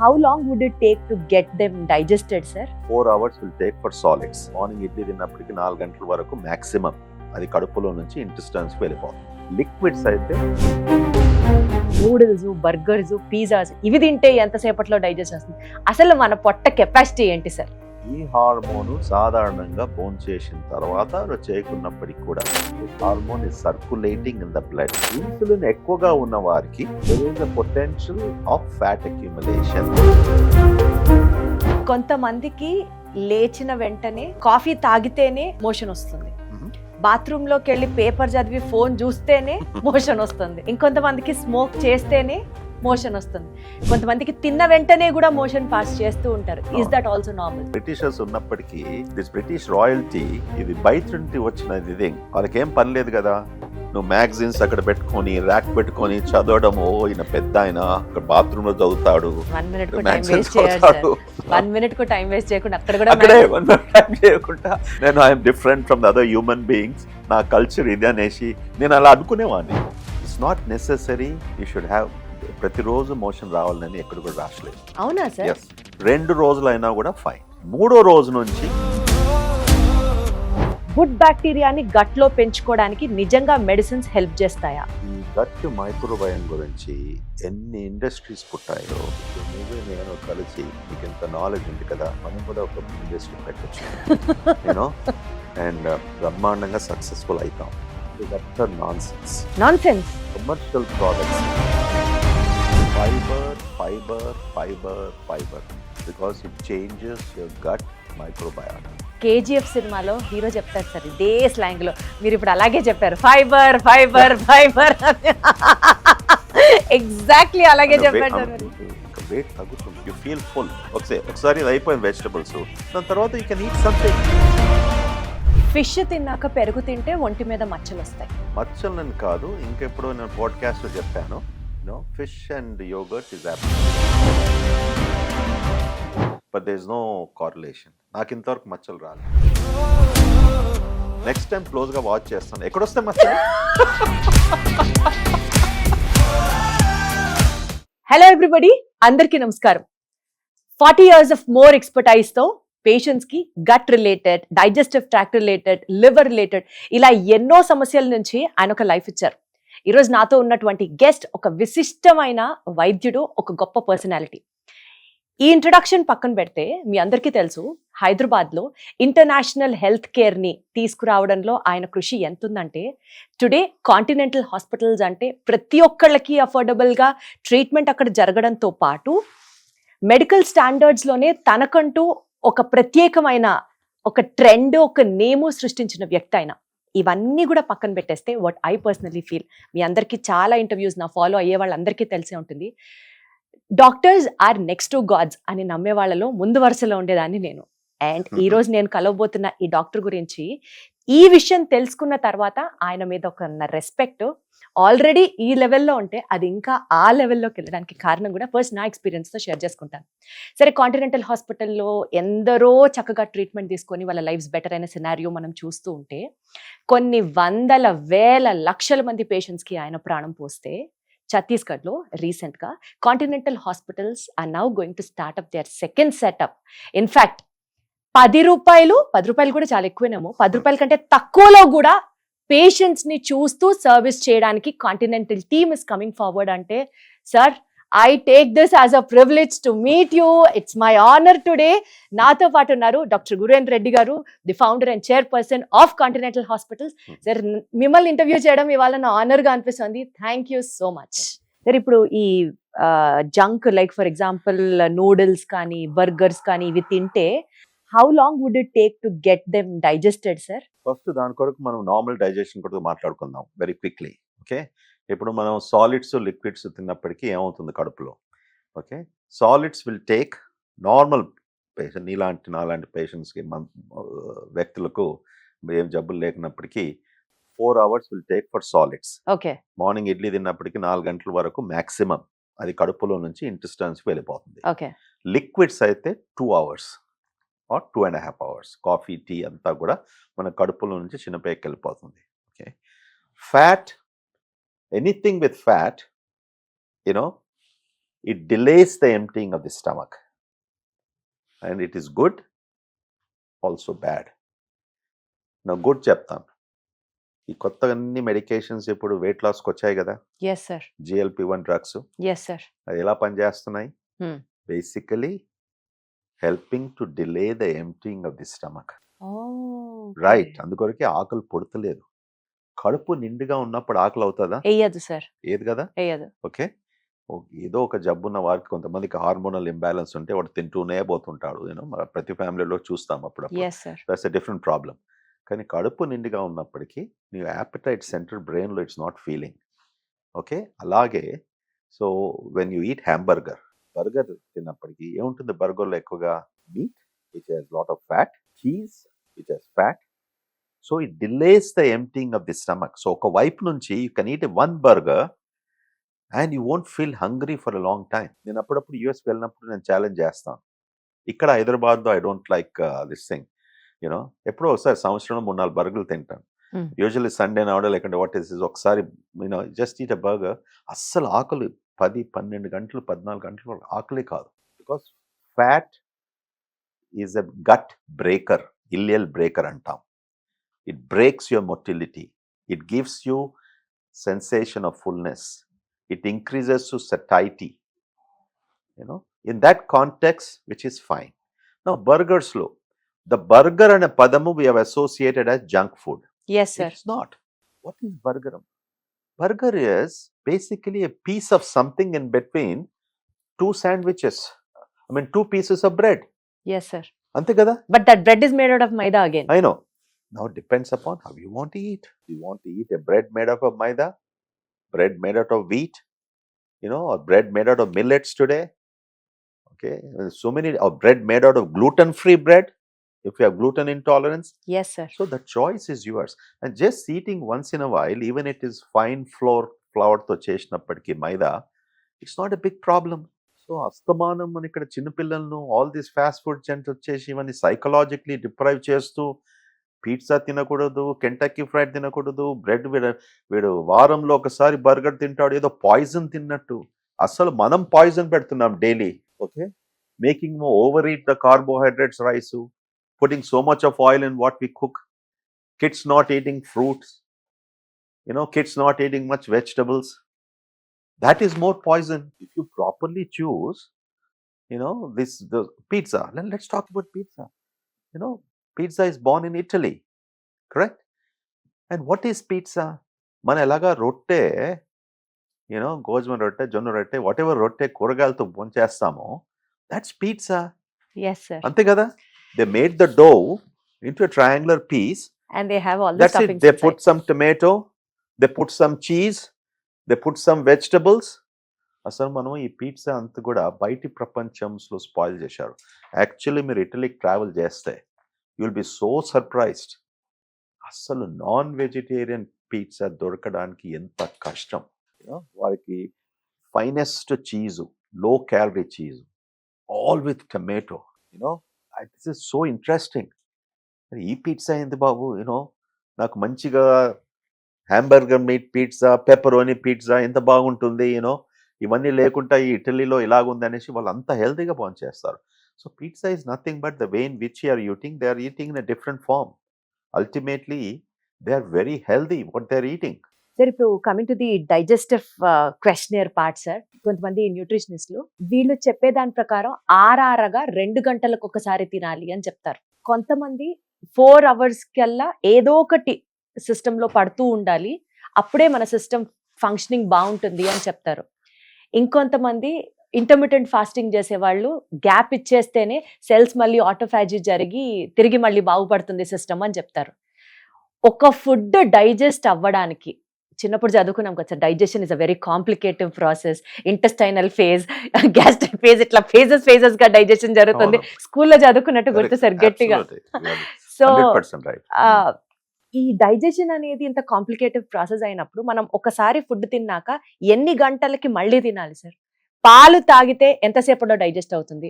How long would it take to get them digested, sir? 4 hours will take for solids. Morning idli తిన్నప్పటికి 4 గంటల వరకు maximum అది కడుపులో నుంచి ఇంటెస్టైన్స్ వెళ్ళిపోతుంది. లిక్విడ్స్ అయితే నూడిల్స్, బర్గర్స్, పిజ్జాస్ ఇవి తింటే ఎంతసేపట్లో డైజెస్ట్ అవుతుంది? అసలు మన పొట్ట కెపాసిటీ ఏంటి సార్? ఈ హార్మోన్ సాధారణంగా భోంచేసిన తర్వాత చేయకున్నప్పటికీ కూడా hormone is circulating in the blood. Insulin ఎక్కువగా ఉన్న వారికి there is a potential of fat accumulation. కొంతమందికి లేచిన వెంటనే కాఫీ తాగితేనే మోషన్ వస్తుంది, బాత్రూమ్ లోకి వెళ్ళి పేపర్ చదివి ఫోన్ చూస్తేనే మోషన్ వస్తుంది, ఇంకొంతమందికి స్మోక్ చేస్తేనే మోషన్ వస్తుంది, కొంతమందికి తిన్న వెంటనే కూడా మోషన్ పాస్ చేస్తూ ఉంటారు. Is that also normal? Britishers ఉన్నప్పటికీ దిస్ బ్రిటిష్ రాయల్టీ ఇది బయట నుండి వచ్చినది. ఇది వాళ్ళకి ఏం పని లేదు కదా, నువ్వు మ్యాగజైన్స్ అక్కడ పెట్టుకొని ర్యాక్ పెట్టుకొని చదవడము. ఈయన పెద్ద ఆయన అక్కడ బాత్రూమ్ లో చదువుతాడు, 1 minute కు టైం వేస్ట్ చేయకుండా 1 minute కు టైం వేస్ట్ చేయకుండా అక్కడ కూడా అక్కడే 1 minute టైం చేయకుండా నేను I'm different from the other human beings, నా కల్చర్ ఇది అనేసి నేను అలా అనుకునేవాడిని. It's not necessary you should have ప్రతిరోజు మోషన్ రావాలని ఎక్కడ కూడా రాసలేదు. అవునా సార్? 2 రోజులైనా కూడా ఫైన్. 3వ రోజు నుంచి గుడ్ బ్యాక్టీరియాని గట్ లో పెంచుకోవడానికి నిజంగా మెడిసిన్స్ హెల్ప్ చేస్తాయా? ఈ గట్ మైక్రోబయోమ్ గురించి ఎన్ని ఇండస్ట్రీస్ పుట్టాయో నువ్వే నేను కలిసి మీకు ఎంత నాలెడ్జ్ ఉంది కదా, మనం కూడా ఒక ఇండస్ట్రీ పెట్టచ్చు యూనో అండ్ బ్రహ్మాండంగా సక్సెస్ఫుల్ అవుతాం. That's nonsense. Nonsense. Commercial products fibre fibre fibre fibre because it changes your gut microbiome. KGF సినిమాలో హీరో చెప్తారు సార్ ఇదే స్లాంగ్ లో, మీరు ఇప్పుడు అలాగే చెప్పారు, ఫైబర్ ఫైబర్ ఫైబర్ ఎగ్జాక్ట్లీ అలాగే చెప్పారు సార్. వెయిట్ తగ్గుతుంది, యూ ఫీల్ ఫుల్. ఒకసారి ఇది అయిపోయింది వెజిటబుల్స్, దాని తర్వాత you can eat something. Fish తిన్నాక పెరుగు తింటే ఒంటి మీద మచ్చలు వస్తాయి. మచ్చలని కాదు, ఇంకెప్పుడు నేను పాడ్కాస్ట్ లో చెప్పాను, fish and yogurt is but there is no correlation. నాకు ఇంతవరకు మచ్చలు రాలేదు. నెక్స్ట్ టైం క్లోజ్ గా వాచ్ చేస్తాను, ఎక్కడొస్తే మచ్చలు. హలో ఎవ్రీబడి, అందరికీ నమస్కారం. 40 years of more expertise తో పేషెంట్స్ కి gut related, digestive tract related, liver related ఇలా ఎన్నో సమస్యల నుంచి ఆయన ఒక లైఫ్ ఇచ్చారు. ఈరోజు నాతో ఉన్నటువంటి గెస్ట్ ఒక విశిష్టమైన వైద్యుడు, ఒక గొప్ప పర్సనాలిటీ. ఈ ఇంట్రడక్షన్ పక్కన పెడితే మీ అందరికీ తెలుసు, హైదరాబాద్లో ఇంటర్నేషనల్ హెల్త్ కేర్ని తీసుకురావడంలో ఆయన కృషి ఎంత ఉందంటే, టుడే కాంటినెంటల్ హాస్పిటల్స్ అంటే ప్రతి ఒక్కళ్ళకి అఫోర్డబుల్గా ట్రీట్మెంట్ అక్కడ జరగడంతో పాటు మెడికల్ స్టాండర్డ్స్లోనే తనకంటూ ఒక ప్రత్యేకమైన ఒక ట్రెండ్, ఒక నేము సృష్టించిన వ్యక్తి ఆయన. ఇవన్నీ కూడా పక్కన పెట్టేస్తే వాట్ ఐ పర్సనలీ ఫీల్, మీ అందరికీ చాలా ఇంటర్వ్యూస్ నా ఫాలో అయ్యే వాళ్ళందరికీ తెలిసే ఉంటుంది, doctors are next to gods అని నమ్మే వాళ్ళలో ముందు వరుసలో ఉండేదాన్ని నేను. అండ్ ఈరోజు నేను కలవబోతున్న ఈ డాక్టర్ గురించి ఈ విషయం తెలుసుకున్న తర్వాత ఆయన మీద ఒక రెస్పెక్ట్ ఆల్రెడీ ఈ లెవెల్లో ఉంటే అది ఇంకా ఆ లెవెల్లోకి వెళ్ళడానికి కారణం కూడా ఫస్ట్ నా ఎక్స్పీరియన్స్తో షేర్ చేసుకుంటాను. సరే, కాంటినెంటల్ హాస్పిటల్లో ఎందరో చక్కగా ట్రీట్మెంట్ తీసుకొని వాళ్ళ లైఫ్స్ బెటర్ అయిన సినారియో మనం చూస్తూ ఉంటే, కొన్ని వందల వేల లక్షల మంది పేషెంట్స్కి ఆయన ప్రాణం పోస్తే, ఛత్తీస్గఢ్లో రీసెంట్గా Continental hospitals are now going to start up their second setup. In fact 10 రూపాయలు కూడా చాలా ఎక్కువేనేమో, 10 రూపాయల కంటే తక్కువలో కూడా పేషెంట్స్ ని చూస్తూ సర్వీస్ చేయడానికి continental team is coming forward. అంటే sir, I take this as a privilege to meet you. It's my honour today. నాతో పాటు ఉన్నారు doctor Gurendra Reddy garu, the founder and chairperson of continental hospitals. Sir, మిమ్మల్ని ఇంటర్వ్యూ చేయడం ఇవాళ నా ఆనర్ గా అనిపిస్తుంది. Thank you so much. Sir, ఇప్పుడు ఈ junk like for example noodles కానీ బర్గర్స్ కానీ ఇవి తింటే how long would it take to get them digested sir? First దాని కొరకు మనం నార్మల్ డైజెషన్ కొరకు మాట్లాడుకుందాం వెరీ క్విక్లీ. ఓకే, ఇప్పుడు మనం సాలిడ్స్ లిక్విడ్స్ తిన్నప్పటికీ ఏమవుతుంది కడుపులో? Okay, solids will take normal patient, నాలాంటి పేషెంట్స్కి, వ్యక్తులకు ఏం జబ్బులు లేకున్నప్పటికీ 4 hours will take for solids. Okay, morning idli తిన్నప్పటికీ 4 గంటల వరకు మ్యాక్సిమం అది కడుపులో నుంచి ఇంటెస్టైన్స్ వెళ్ళిపోతుంది. ఓకే, లిక్విడ్స్ అయితే 2 hours or 2.5 hours. Coffee, tea అంతా కూడా మన కడుపులో నుంచి చిన్నపైకి వెళ్ళిపోతుంది. Okay, fat, anything with fat, it delays the emptying of the stomach. And it is good, also bad. Now, good చెప్తాను. ఈ కొత్తగా అన్ని మెడికేషన్స్ ఇప్పుడు వెయిట్ లాస్కి వచ్చాయి కదా, yes sir, GLP-1 drugs. Yes sir. అది ఎలా పనిచేస్తున్నాయి? Hmm. Basically helping to delay the emptying of the stomach. Oh, right. అందుకొరకే ఆకలి పుడతలేదు. కడుపు నిండుగా ఉన్నప్పుడు ఆకలి అవుతుందా? వేయదు సార్, ఏది కదా. వేయదు. ఓకే, ఏదో ఒక జబ్బున్న వారికి కొంతమందికి హార్మోనల్ ఇంబ్యాలెన్స్ ఉంటే వాడు తింటూనే పోతుంటాడు. మన ప్రతి ఫ్యామిలీలో చూస్తాం అప్పుడప్పుడు. Yes sir. That's a different problem. కానీ కడుపు నిండుగా ఉన్నప్పటికీ నీ యాపిటైట్ సెంటర్ బ్రెయిన్లో ఇట్స్ నాట్ ఫీలింగ్. ఓకే, అలాగే so when you eat burger తిన్నప్పటికీ ఏముంటుంది బర్గర్లో? ఎక్కువగా meat which has lot of fat, cheese which has fat. So it delays the emptying of the stomach. So ఒక వైపు నుంచి you can eat one burger and you won't feel hungry for a long time. నేను అప్పుడప్పుడు US వెళ్ళినప్పుడు నేను challenge చేస్తాను. ఇక్కడ హైదరాబాద్లో I don't like this thing. ఎప్పుడో ఒకసారి సంవత్సరంలో 3-4 బర్గర్లు తింటాను. యూజువల్లీ సండే నాడో లేకుంటే వాట్ ఈస్ ఒకసారి జస్ట్ ఈట్ అ బర్గర్. అస్సలు ఆకలి 10-12 గంటలు 14 గంటలు ఆకలి కాదు. Because fat is a gut breaker, ileal breaker అంటాం. It breaks your motility, it gives you sensation of fullness, it increases to satiety, in that context, which is fine. Now, burgers low. The burger and a padamu we have associated as junk food. Yes, sir. It's not. What is burger? Burger is basically a piece of something in between two sandwiches. I mean, 2 pieces of bread. Yes, sir. Ante kada? But that bread is made out of maida again. I know. Now, it depends upon how you want to eat. You want to eat a bread made out of maida? Bread made out of wheat, or bread made out of millets today. Okay, so many, or bread made out of gluten-free bread if you have gluten intolerance. Yes, sir. So the choice is yours. And just eating once in a while, even it is fine flour to chesinappatiki maida, it's not a big problem. So astamanam man ikkada chinna pillalnu all these fast food chains vachesi ivanni psychologically deprive chestu pizza తినకూడదు, కెంటక్కీ fried తినకూడదు, bread వీడు వారంలో ఒకసారి burger తింటాడు, ఏదో poison తిన్నట్టు. అసలు మనం పాయిజన్ పెడుతున్నాం daily. Okay, making over eat the carbohydrates, rice, putting so much of oil in what we cook, kids not eating fruits, kids not eating much vegetables. That is more poison. If you properly choose, the pizza. Let's talk about pizza. Pizza is born in Italy, correct? And what is pizza? Mana elaga rotte, gojma rotte, jonna rotte, whatever rotte కూరగాయలతో bonchestamo, that's pizza. Yes, sir. Ante kada? They made the dough into a triangular piece. And they have all the that's stuffings it. They inside. put some tomato, they put some cheese, they put some vegetables. అసలు మనం ఈ pizza అంతా కూడా బయటి ప్రపంచంలో spoil చేశారు. Actually మీరు ఇటలీకి travel చేస్తే you will be so surprised. అసలు నాన్ వెజిటేరియన్ పిజ్జా దొరకడానికి ఎంత కష్టం. వారికి finest cheese, low calorie cheese, all with tomato. This is so interesting. ఈ పిజ్జా ఏంది బాబు, నాకు మంచిగా hamburger meet pizza, pepperoni pizza ఎంత బాగుంటుంది, ఇవన్నీ లేకుండా ఈ ఇటలీలో ఇలాగుంది అనేసి వాళ్ళు అంత హెల్తీగా పనిచేస్తారు. So pizza is nothing but the way in which you are eating. They are eating in a different form. Ultimately, they are very healthy what they are eating. Sir, ఇప్పుడు coming to the digestive questioner part sir, కొంతమంది న్యూట్రిషనిస్టులు వీళ్ళు చెప్పేదాని ప్రకారం ఆరారగా 2 గంటలకు ఒకసారి తినాలి అని చెప్తారు. కొంతమంది 4 hours కల్లా ఏదో ఒకటి సిస్టంలో పడుతూ ఉండాలి, అప్పుడే మన సిస్టమ్ ఫంక్షనింగ్ బాగుంటుంది అని చెప్తారు. ఇంకొంతమంది ఇంటర్మిటెంట్ ఫాస్టింగ్ చేసేవాళ్ళు గ్యాప్ ఇచ్చేస్తేనే సెల్స్ మళ్ళీ ఆటోఫాజీ జరిగి తిరిగి మళ్ళీ బాగుపడుతుంది సిస్టమ్ అని చెప్తారు. ఒక ఫుడ్ డైజెస్ట్ అవ్వడానికి, చిన్నప్పుడు చదువుకున్నాం కదా sir, digestion is a very complicative process, intestinal phase, gastric phase, ఇట్లా ఫేజెస్ గా డైజెషన్ జరుగుతుంది. స్కూల్లో చదువుకున్నట్టు గుర్తు సార్ గట్టిగా. సో ఈ డైజెషన్ అనేది ఇంత కాంప్లికేటివ్ ప్రాసెస్ అయినప్పుడు మనం ఒకసారి ఫుడ్ తిన్నాక ఎన్ని గంటలకి మళ్ళీ తినాలి సార్? పాలు తాగితే ఎంతసేపట్లో డైజెస్ట్ అవుతుంది?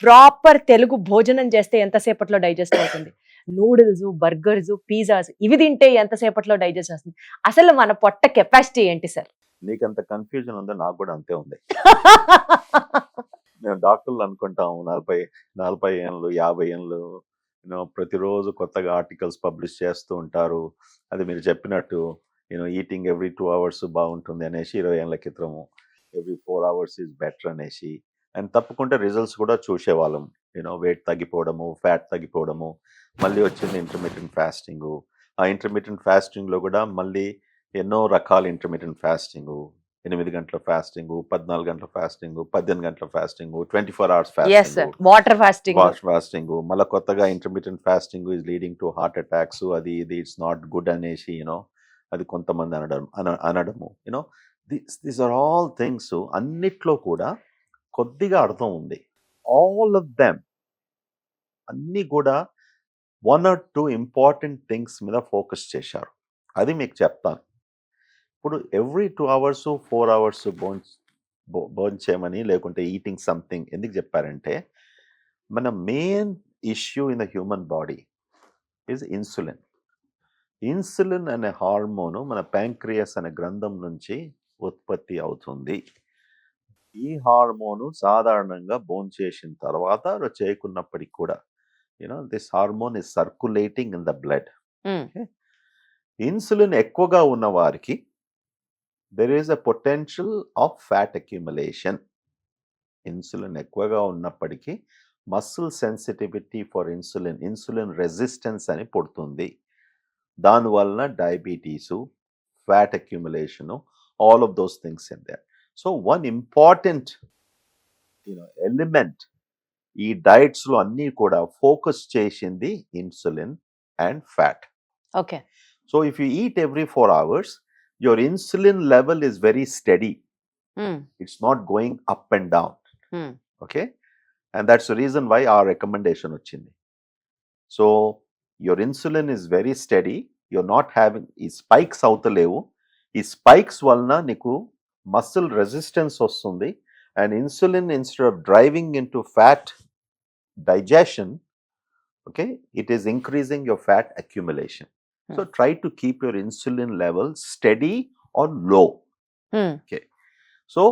ప్రాపర్ తెలుగు భోజనం చేస్తే ఎంతసేపట్లో డైజెస్ట్ అవుతుంది? నూడిల్స్, బర్గర్స్, పిజ్జాస్ ఇవి తింటే ఎంతసేపట్లో డైజెస్ట్ అవుతుంది? అసలు మన పొట్ట కెపాసిటీ ఏంటి సార్? నీకంత కన్ఫ్యూజన్ ఉందో నాకు కూడా అంతే ఉంది. మేము డాక్టర్లు అనుకుంటాం 40 ఏళ్ళు 50 ఏళ్ళు ప్రతిరోజు కొత్తగా ఆర్టికల్స్ పబ్లిష్ చేస్తూ ఉంటారు. అది మీరు చెప్పినట్టు ఈటింగ్ ఎవ్రీ 2 hours బాగుంటుంది అనేసి 20 ఏళ్ళ క్రితము, ఎవ్రీ 4 hours ఈజ్ బెటర్ అనేసి. అండ్ తప్పకుండా రిజల్ట్స్ కూడా చూసేవాళ్ళం. వెయిట్ తగ్గిపోవడము, ఫ్యాట్ తగ్గిపోవడము. మళ్ళీ వచ్చింది ఇంటర్మీడియట్ ఫాస్టింగ్. ఆ ఇంటర్మీడియట్ ఫాస్టింగ్లో కూడా మళ్ళీ ఎన్నో రకాల ఇంటర్మీడియట్ ఫాస్టింగ్, 8 గంటల ఫాస్టింగ్, 14 గంటల ఫాస్టింగ్, 18 గంటల fasting, 24 hours yes sir, fasting, water fasting. Fasting. మళ్ళీ కొత్తగా intermediate fasting is leading to heart attacks, అది ఇది ఇట్స్ నాట్ గుడ్ అనేసి అది కొంతమంది అనడము. These are all things. అన్నిట్లో కూడా కొద్దిగా అర్థం ఉంది. ఆల్ ఆఫ్ దెమ్ అన్నీ కూడా 1 or 2 ఇంపార్టెంట్ థింగ్స్ మీద ఫోకస్ చేశారు. అది మీకు చెప్తాను. ఇప్పుడు ఎవ్రీ 2 hours 4 hours భోంచేయమని లేకుంటే ఈటింగ్ సంథింగ్ ఎందుకు చెప్పారంటే, మన main issue in the human body is insulin. Insulin అనే హార్మోను మన ప్యాంక్రియాస్ అనే గ్రంథం నుంచి ఉత్పత్తి అవుతుంది. ఈ హార్మోను సాధారణంగా భోంచేసిన తర్వాత చేయకున్నప్పటికీ కూడా this hormone is circulating in the blood. Insulin ఎక్కువగా ఉన్న వారికి there is a potential of fat accumulation. Insulin ఎక్కువగా ఉన్నప్పటికీ muscle sensitivity for insulin resistance అని పుడుతుంది. దానివలన diabetes, fat accumulation, all of those things in there. So one important element ఈ డైట్స్లో అన్నీ కూడా ఫోకస్ చేసింది insulin and fat. Okay. So if you eat every 4 hours, your insulin level is very steady. It's not going up and down. Okay, and that's the reason why ఆ recommendation వచ్చింది. So your insulin is very steady. Your not having ఈ spikes అవుతలేవు. ఈ spikes వలన నీకు muscle resistance వస్తుంది. And insulin instead of driving in to fat digestion, okay, it is increasing your fat accumulation. So try to keep your insulin level steady or low. Okay, so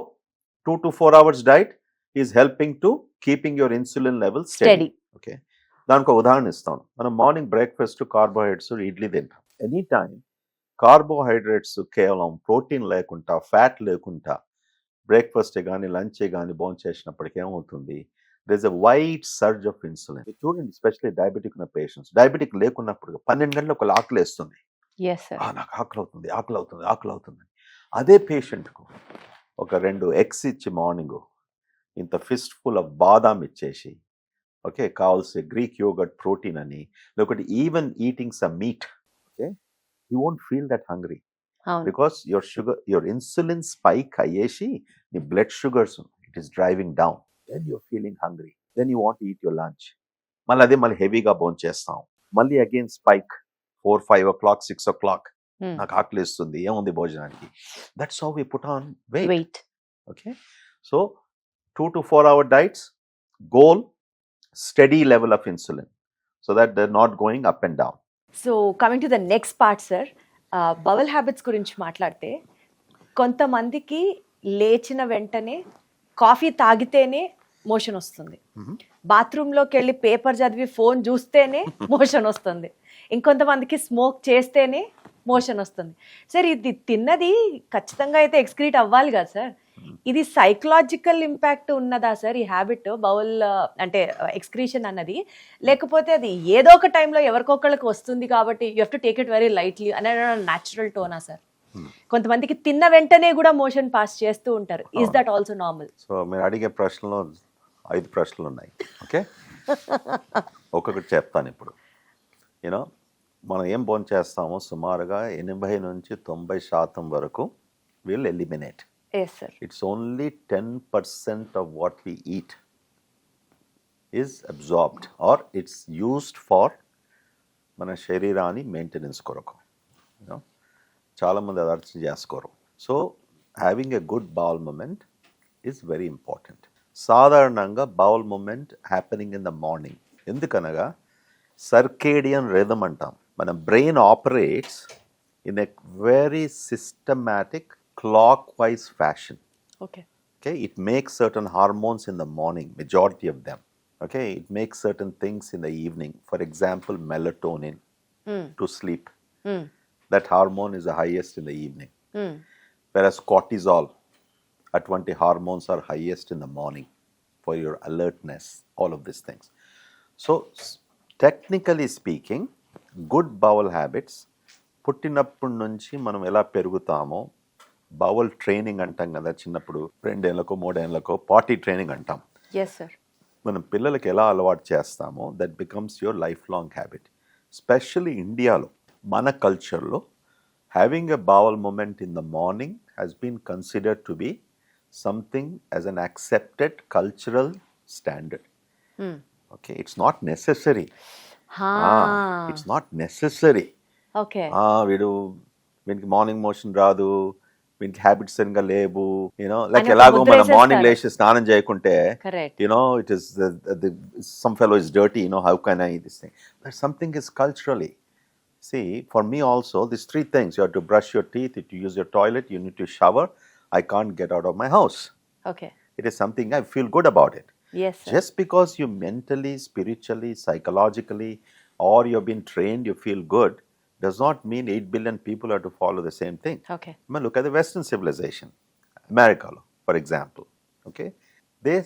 2 to 4 hours diet is helping to keeping your insulin level steady. Okay, దానికి ఉదాహరణ ఇస్తాను. మనం morning breakfast carbohydrates idli తింటాం. Any time carbohydrates కేవలం protein లేకుండా fat లేకుండా breakfast కానీ lunch కానీ భోజనం చేసినప్పటికీ ఏమవుతుంది, there's a wide surge of insulin. చూడండి, ఎస్పెషల్లీ డయాబెటిక్ ఉన్న పేషెంట్స్, డయాబెటిక్ లేకున్నప్పుడు 12 గంటలకు ఒక ఆకలి వేస్తుంది. నాకు ఆకలి అవుతుంది. అదే పేషెంట్కు ఒక 2 eggs ఇచ్చి మార్నింగ్ ఇంత ఫిస్ట్ ఫుల్ ఆఫ్ బాదాం ఇచ్చేసి, ఓకే, కావాల్సి గ్రీక్ యోగర్ట్ ప్రోటీన్ అని, లేకపోతే even eating some meat, okay, you won't feel that hungry because your insulin spike అయ్యేసి నీ blood sugars it is driving down. Then you're feeling hungry. Then you want to eat your lunch. మళ్ళీ హెవీగా భోంచేస్తాం చేస్తాం. మళ్ళీ again spike 4, 5 o'clock, 6 o'clock. నాకు ఆకలి ఇస్తుంది, ఏముంది భోజనానికి. That's how we put on weight. Okay, so 2 to 4 hour diets, goal steady level of insulin so that they're not going up and down. So coming to the next part sir, bowel habits గురించి మాట్లాడితే, కొంతమందికి లేచిన వెంటనే coffee తాగితేనే motion వస్తుంది, బాత్రూంలోకి వెళ్ళి paper చదివి ఫోన్ చూస్తేనే మోషన్ వస్తుంది, ఇంకొంతమందికి స్మోక్ చేస్తేనే మోషన్ వస్తుంది. సార్, ఇది తిన్నది ఖచ్చితంగా అయితే ఎక్స్క్రీట్ అవ్వాలి కదా సార్, ఇది సైకలాజికల్ ఇంపాక్ట్ ఉన్నదా సార్ ఈ హ్యాబిట్, బౌల్ అంటే ఎక్స్క్రీషన్ అన్నది, లేకపోతే అది ఏదో ఒక టైంలో ఎవరికొకళ్ళకి వస్తుంది కాబట్టి you have to take it very lightly అనే న్యాచురల్ టోనా సార్? కొంతమందికి తిన్న వెంటనే కూడా మోషన్ పాస్ చేస్తూ ఉంటారు. Is that also normal? So మీరు అడిగే ప్రశ్నలో 5 ప్రశ్నలు ఉన్నాయి. ఓకే, ఒక్కొక్కటి చెప్తాను. ఇప్పుడు మనం ఏం భోజనం చేస్తామో సుమారుగా 80 నుంచి 90% వరకు will eliminate. It's only 10% of what we eat is absorbed or it's used for మన శరీరాన్ని మెయింటెనెన్స్ కొరకు. చాలామంది అది అర్థం చేసుకోరు. So having a good bowel movement is very important. సాధారణంగా bowel movement happening in the morning. ఎందుకనగా సర్కేడియన్ రిథమ్ అంటాం. మన brain operates in a very systematic clockwise fashion. ఓకే. Okay, it makes certain hormones in the morning, majority of them. Okay, it makes certain things in the evening. For example, melatonin to sleep. That hormone is the highest in the evening. Whereas cortisol, అటువంటి hormones are highest in the morning for your alertness, all of these things. So, technically speaking, good bowel habits, పుట్టినప్పటి నుంచి మనం ఎలా పెరుగుతామో, bowl training అంటాం కదా, చిన్నప్పుడు 2 ఏళ్ళకో 3 ఏళ్ళకో పాటీ ట్రైనింగ్ అంటాం. Yes sir. మనం పిల్లలకి ఎలా అలవాటు చేస్తామో that becomes your life long habit. Specially ఇండియాలో మన కల్చర్లో having a bowel movement in the morning has been considered to be something as an accepted cultural standard. Okay, it's not necessary. It's not necessary. Okay. వీనికి morning motion రాదు, వీనికి habits సరిగ్గా లేవు, you know like ఎలాగో మనం morning లేచి స్నానం చేయకుంటే you know it is some fellow is dirty, you know how can I this thing, but something is culturally. See, for me also, these 3 things: you have to brush your teeth, you have to use your toilet, you need to shower. I can't get out of my house. Okay. It is something I feel good about it. Yes, sir. Just because you mentally, spiritually, psychologically, or you've been trained, you feel good, does not mean 8 billion people have to follow the same thing. Okay. I mean, look at the Western civilization, America, for example. Okay, they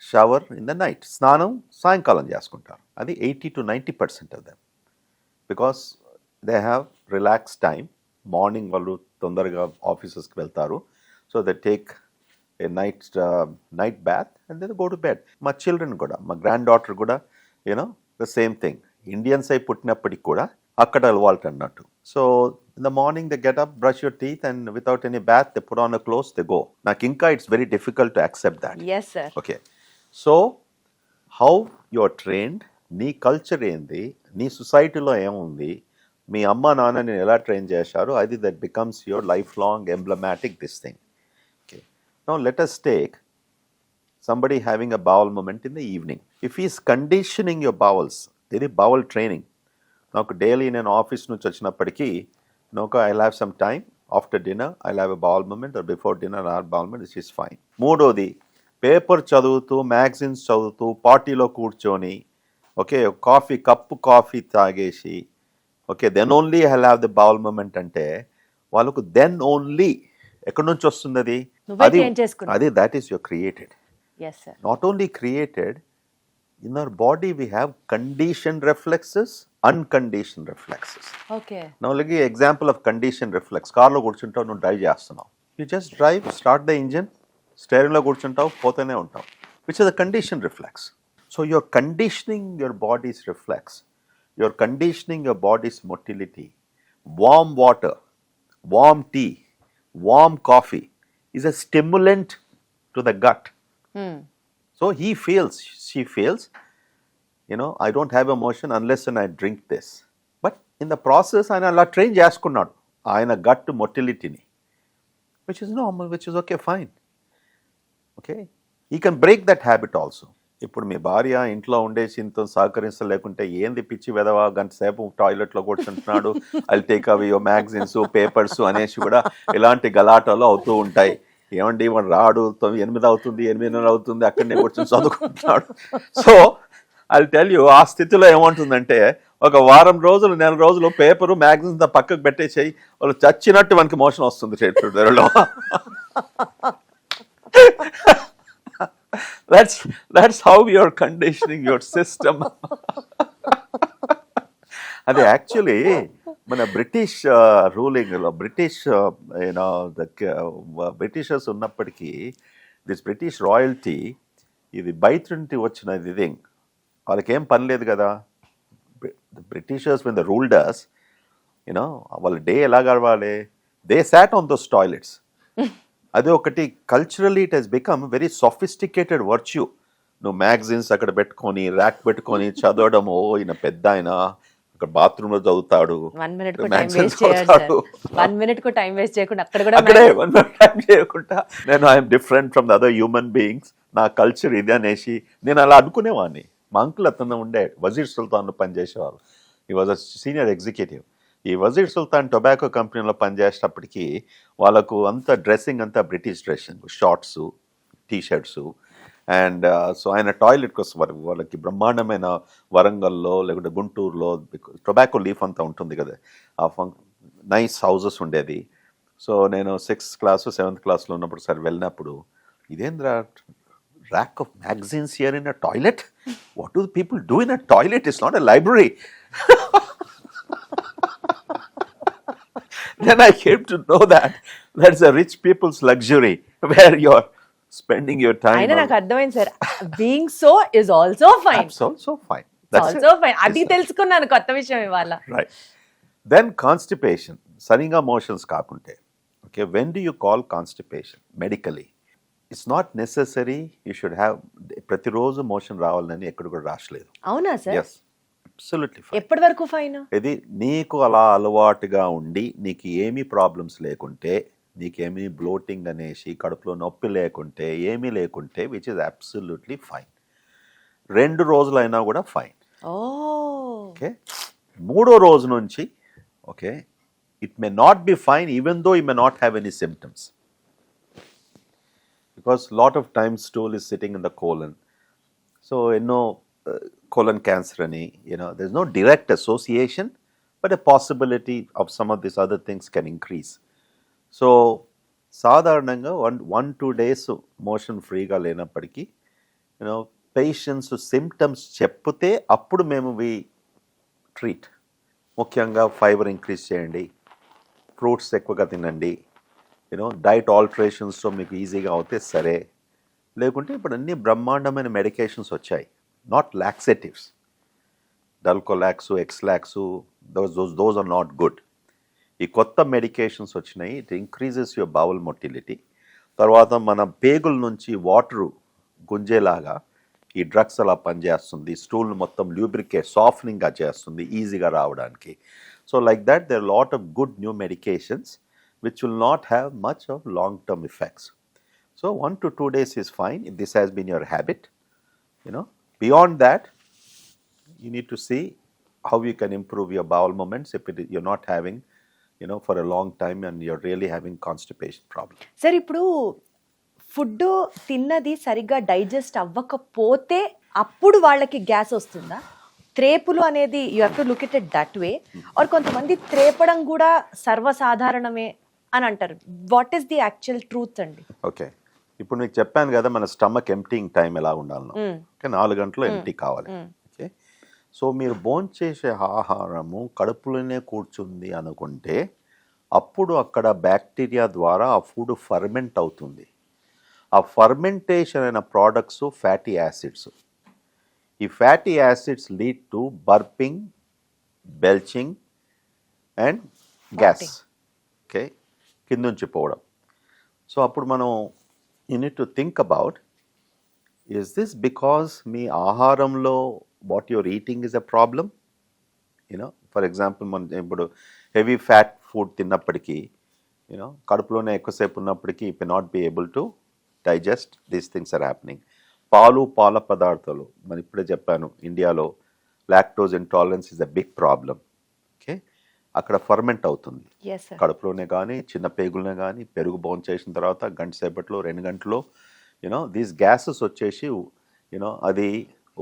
shower in the night. Snanam సాయంకాలం చేసుకుంటారు. అది 80 to 90% of them, because they have relaxed time. Morning వాళ్ళు తొందరగా ఆఫీసెస్కి వెళ్తారు, so they take a night bath and then go to bed. మా children కూడా, మా granddaughter కూడా, you know the same thing. Indians అయి పుట్టినప్పటికి కూడా అక్కడ అలవాటు అన్నట్టు. So in the morning they get up, brush your teeth, and without any bath they put on a clothes, they go. నాకు ఇంకా it's very difficult to accept that. Yes sir. Okay, so how you are trained, నీ culture ఏంది, నీ సొసైటీలో ఏముంది, మీ అమ్మ నాన్న నేను ఎలా ట్రైన్ చేశారు, అది that becomes your life long emblematic this thing. Okay, now let us take somebody having a bowel movement in the evening. If he is conditioning your bowels, ఇది bowel training. నాకు డైలీ నేను office నుంచి వచ్చినప్పటికీ నాకు I have some time after dinner, I have a bowel movement, or before dinner or bowel movement, this is fine. మూడోది, paper చదువుతూ, magazines చదువుతూ, పార్టీలో కూర్చొని, ఓకే, కాఫీ తాగేసి, okay, then only I have the bowel movement అంటే వాళ్ళకు then only ఎక్కడి నుంచి వస్తుంది అది? అది that is your created. Not only created, in our body we have conditioned reflexes, unconditioned reflexes. Okay. Now look at example of conditioned reflex. Car lo కూర్చుంటావు, నువ్వు drive చేస్తున్నావు, you just drive, start the engine, steering లో కూర్చుంటావు, పోతూనే ఉంటావు, which is a conditioned reflex. So you're conditioning your body's reflex, you're conditioning your body's motility. Warm water, warm tea, warm coffee is a stimulant to the gut. So he feels, she feels, you know, I don't have emotion unless when I drink this. But in the process, ఆయన అలా train చేసుకున్నాడు ఆయన gut మొటిలిటీని, which is normal, which is okay, fine. Okay, he can break that habit also. ఇప్పుడు మీ భార్య ఇంట్లో ఉండేసి ఇంత సహకరించలేకుంటే, ఏంది పిచ్చి వెదవా గంట సేపు టాయిలెట్లో కూర్చుంటున్నాడు, I take away your magazines, papers అనేసి కూడా ఇలాంటి గలాటాలు అవుతూ ఉంటాయి. ఏమండి వాడు రాడు, 8 అవుతుంది, 8:30 అవుతుంది, అక్కడనే కూర్చొని చదువుకుంటున్నాడు. సో ఐ టెల్ యూ, ఆ స్థితిలో ఏమంటుందంటే, ఒక వారం రోజులు, నెల రోజులు పేపరు మ్యాగజైన్స్ పక్కకు పెట్టేసేయి, వాళ్ళు చచ్చినట్టు మనకి మోషన్ వస్తుంది చేతుల్లో. That's how you're conditioning your system. అది యాక్చువల్లీ మన బ్రిటిష్ రూలింగ్లో, బ్రిటిష్ యూనో బ్రిటిషర్స్ ఉన్నప్పటికీ, దిస్ బ్రిటిష్ రాయల్టీ, ఇది బయట నుండి వచ్చిన ఇది, వాళ్ళకేం పని లేదు కదా. Britishers when they ruled us, you know వాళ్ళ డే ఎలా గడవాలి, they sat on those toilets. అది ఒకటి culturally it has become very sophisticated virtue. నువ్వు మ్యాగజైన్స్ అక్కడ పెట్టుకొని, ర్యాక్ పెట్టుకొని చదవడం, ఓ ఈయన పెద్ద ఆయన అక్కడ బాత్రూమ్ లో చదువుతాడు, 1 minute కు టైం వేస్ట్ చేయకుండా అక్కడే 1 minute టైం చేయకుండా, నేను I'm different from the other human beings, నా కల్చర్ ఇది అనేసి నేను అలా అనుకునేవాడిని. మా అంకుల్ అతను ఉండే వజీర్ సుల్తాన్ పనిచేసేవారు, he was a senior executive. ఈ వజీర్ సుల్తాన్ టొబాకో కంపెనీలో పనిచేసేటప్పటికి వాళ్ళకు అంత డ్రెస్సింగ్ అంతా British dressing, shorts, T shirts. And so ఆయన టాయిలెట్కి వస్తారు, వాళ్ళకి బ్రహ్మాండమైన వరంగల్లో లేకుంటే గుంటూరులో టొబాకో లీఫ్ అంతా ఉంటుంది కదా, ఆ నైస్ హౌజెస్ ఉండేది. సో నేను 6th class 7th classలో ఉన్నప్పుడు సార్ వెళ్ళినప్పుడు, ఇదేంద్రా rack of magazines here in a toilet? What do the people do in a toilet? It's not a library. Then I came to know that that's a rich people's luxury where you're spending your time. అయినా నాకు అర్థమైంది sir, being so is also fine. That's also fine. That's also it. Fine. అది తెలుసుకున్నాను కొత్త విషయం ఇవాళ. Right. Then constipation. సరిగా motions కాకుంటే. Okay, when do you call constipation medically? It's not necessary you should have ప్రతిరోజు మోషన్ రావాలని ఎక్కడ కూడా రాసలేదు. అవునా సార్? Yes, absolutely fine. ఎప్పటి వరకు ఫైన్? ఇది నీకు అలా అలవాటుగా ఉండి నీకు ఏమీ ప్రాబ్లమ్స్ లేకుంటే, నీకేమీ బ్లోటింగ్ అనేసి కడుపులో నొప్పి లేకుంటే, ఏమీ లేకుంటే, విచ్ ఇస్ అబ్సల్యూట్లీ ఫైన్. 2 రోజులైనా కూడా ఫైన్. ఓకే, 3వ రోజు నుంచి okay, it may not be fine even though you may not have any symptoms, because lot of times stool is sitting in the colon. So colon cancer ani, there's no direct association, but a possibility of some of these other things can increase. So సాధారణంగా 1-2 days motion ఫ్రీగా లేనప్పటికీ patients symptoms చెప్తే అప్పుడు మేము వి treat. ముఖ్యంగా fibre increase చేయండి, fruits ఎక్కువగా తినండి, డైట్ ఆల్టరేషన్స్తో మీకు ఈజీగా అవుతే సరే. లేకుంటే ఇప్పుడు అన్ని బ్రహ్మాండమైన మెడికేషన్స్ వచ్చాయి, not laxatives. Dulcolax, Exlax, those are not good. ఈ కొత్త మెడికేషన్స్ వచ్చినాయి, it increases your bowel motility. తర్వాత మన పేగుల నుంచి వాటరు గుంజేలాగా ఈ డ్రగ్స్ అలా పనిచేస్తుంది, స్టూల్ మొత్తం ల్యూబ్రికేట్ సాఫ్ట్నింగ్గా చేస్తుంది ఈజీగా రావడానికి. So like that there are lot of good new medications which will not have much of long-term effects. So 1 to 2 days is fine if this has been your habit. Beyond that, you need to see how you can improve your bowel movements if you're not having, for a long time and you're really having constipation problem. Sir, ఇప్పుడు food తిన్నది సరిగ్గా digest అవ్వకపోతే అప్పుడు వాళ్ళకి gas వస్తుందా? త్రేపులు అనేది you have to look it that way, or కొంతమంది త్రేపడం కూడా సర్వసాధారణమే అని అంటారు. What is the actual truth అండి? ఓకే, ఇప్పుడు మీకు చెప్పాను కదా మన స్టమక్ ఎంప్టీయింగ్ టైం ఎలా ఉండాలనో. ఓకే, 4 గంటలు ఎంప్టీ కావాలి. ఓకే, సో మీరు భోంచేసే ఆహారము కడుపులోనే కూర్చుంది అనుకుంటే అప్పుడు అక్కడ బ్యాక్టీరియా ద్వారా ఆ ఫుడ్ ఫర్మెంట్ అవుతుంది. ఆ ఫర్మెంటేషన్ అయిన ప్రోడక్ట్స్ ఫ్యాటీ యాసిడ్స్. ఈ fatty acids lead to burping, belching and gas. Okay, కింద నుంచి పోవడం. సో అప్పుడు మనం you need to think about, is this because మీ ఆహారంలో what your eating is a problem? For example మనం ఇప్పుడు హెవీ ఫ్యాట్ ఫుడ్ తిన్నప్పటికీ కడుపులోనే ఎక్కువసేపు ఉన్నప్పటికీ you can not be able to digest, these things are happening. పాల పదార్థాలు మనం ఇప్పుడే చెప్పాను, ఇండియాలో lactose intolerance is a big problem. Okay, అక్కడ ఫర్మెంట్ అవుతుంది కడుపులోనే కానీ చిన్న పేగులనే కానీ. పెరుగు బౌన్ చేసిన తర్వాత 1 గంట సేపట్లో 2 గంటలో దీస్ గ్యాసెస్ వచ్చేసి అది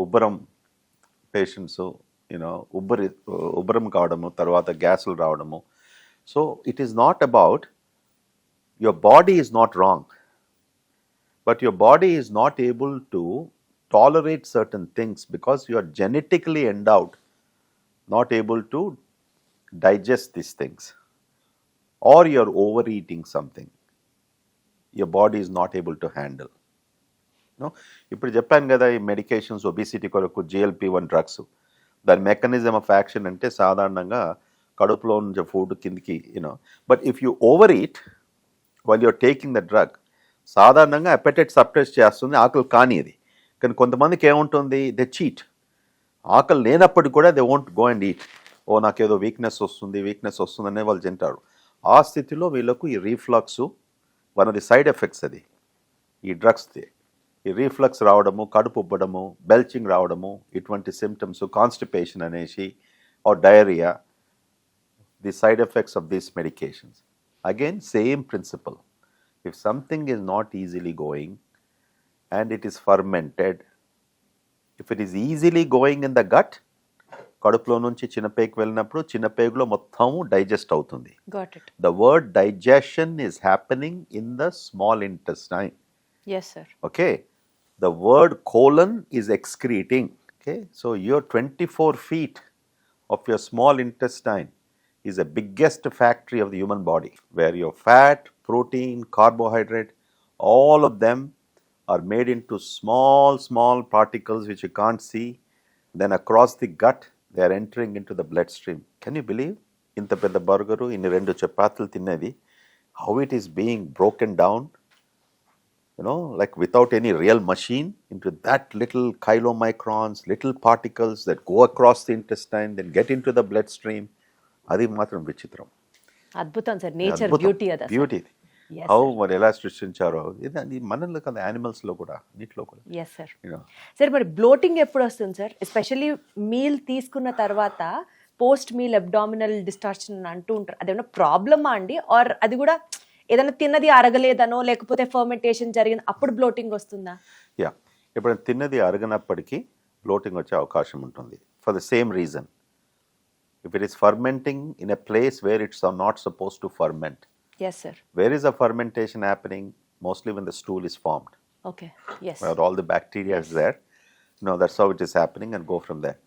ఉబ్బరం, పేషెంట్స్ ఉబ్బరం కావడము, తర్వాత గ్యాసులు రావడము. So it is not about your body is not wrong, but your body is not able to tolerate certain things because you are genetically endowed not able to digest these things, or you are overeating something your body is not able to handle. ఇప్పుడు చెప్పాను కదా ఈ medications obesity కొరకు GLP-1 drugs, దాని mechanism of action అంటే సాధారణంగా కడుపులో నుంచి ఫుడ్ కిందికి but if you over eat while you're taking the drug సాధారణంగా అపెటైట్ సప్రెస్ చేస్తుంది, ఆకలి కానీ అది. కానీ కొంతమందికి ఏముంటుంది, దే చీట్. ఆకలి లేనప్పటికీ కూడా they won't go and eat. నాకేదో వీక్నెస్ వస్తుందనే వాళ్ళు తింటారు. ఆ స్థితిలో వీళ్ళకు ఈ reflux one of the side effects అది ఈ డ్రగ్స్ది. ఈ రీఫ్లక్స్ రావడము, కడుపు ఉబ్బడము, బెల్చింగ్ రావడము, ఇటువంటి సిమ్టమ్స్, కాన్స్టిపేషన్ అనేసి or diarrhoea, the side effects of these medications. Again, same principle. If something is not easily going and it is fermented, if it is easily going in the gut, కడుపులో నుంచి చిన్నపేగు వెళ్ళినప్పుడు చిన్నపేగులో మొత్తము digest అవుతుంది. Got it. The word digestion is happening in the small intestine. Yes, sir. Okay. The word colon is excreting. Okay. So your 24 feet of your small intestine is the biggest factory of the human body, where your fat, protein, carbohydrate, all of them are made into small particles which you can't see. Then across the gut, they are entering into the bloodstream. Can you believe? Inta pedda burgeru, inni rendu chapatlu tinnedi, how it is being broken down, like without any real machine, into that little chylomicrons, little particles that go across the intestine, then get into the bloodstream. అది మాత్రం విచిత్రం. అద్భుతం sir, nature beauty అది. Beauty how మరి ఎలా సృష్టించారో ఇది మనలో కదా, యానిమల్స్ లో కూడా, నీటిలో కూడా. Yes sir. సార్ మరి బ్లోటింగ్ ఎప్పుడు వస్తుంది సార్? ఎస్పెషల్లీ మీల్ తీసుకున్న తర్వాత పోస్ట్ మీల్ అబ్డామినల్ డిస్టార్షన్ అంటూ ఉంటారు, అదేమన్నా ప్రాబ్లమా అండి? ఆర్ అది కూడా ఏదైనా తిన్నది అరగలేదనో లేకపోతే ఫర్మెంటేషన్ జరిగిన అప్పుడు బ్లోటింగ్ వస్తుందా? యా, ఇప్పుడు తిన్నది అరగనప్పటికీ బ్లోటింగ్ వచ్చే అవకాశం ఉంటుంది. For the same reason, if it is fermenting in a place where it's not supposed to ferment. Yes, sir. Where is the fermentation happening? Mostly when the stool is formed. Okay. Yes. Where all the bacteria is there. That's how it is happening, and go from there.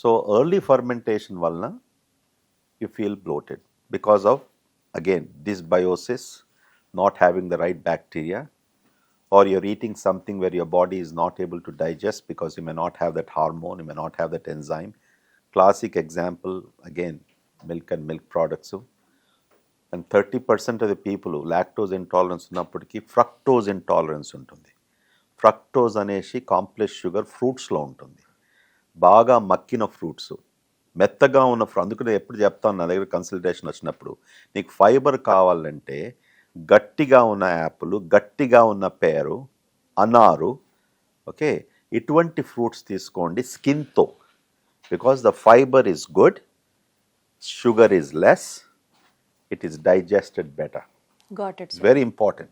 So early fermentation valna, you feel bloated because of, again, dysbiosis, not having the right bacteria, or you're eating something where your body is not able to digest because you may not have that hormone, you may not have that enzyme. Classic example, again, milk and milk products. And 30% of the people who lactose intolerance ఉన్నప్పటికీ fructose intolerance ఉంటుంది. Fructose అనేసి complex sugar ఫ్రూట్స్లో ఉంటుంది. బాగా Makkina fruits, మెత్తగా ఉన్న అందుకనే ఎప్పుడు చెప్తాను నా దగ్గర కన్సల్టేషన్ వచ్చినప్పుడు, నీకు ఫైబర్ కావాలంటే గట్టిగా ఉన్న యాపిల్, గట్టిగా ఉన్న పేరు, అనారు, ఓకే, ఇటువంటి ఫ్రూట్స్ తీసుకోండి స్కిన్తో. Because the fiber is good, sugar is less, it is digested better. Got it. It's very important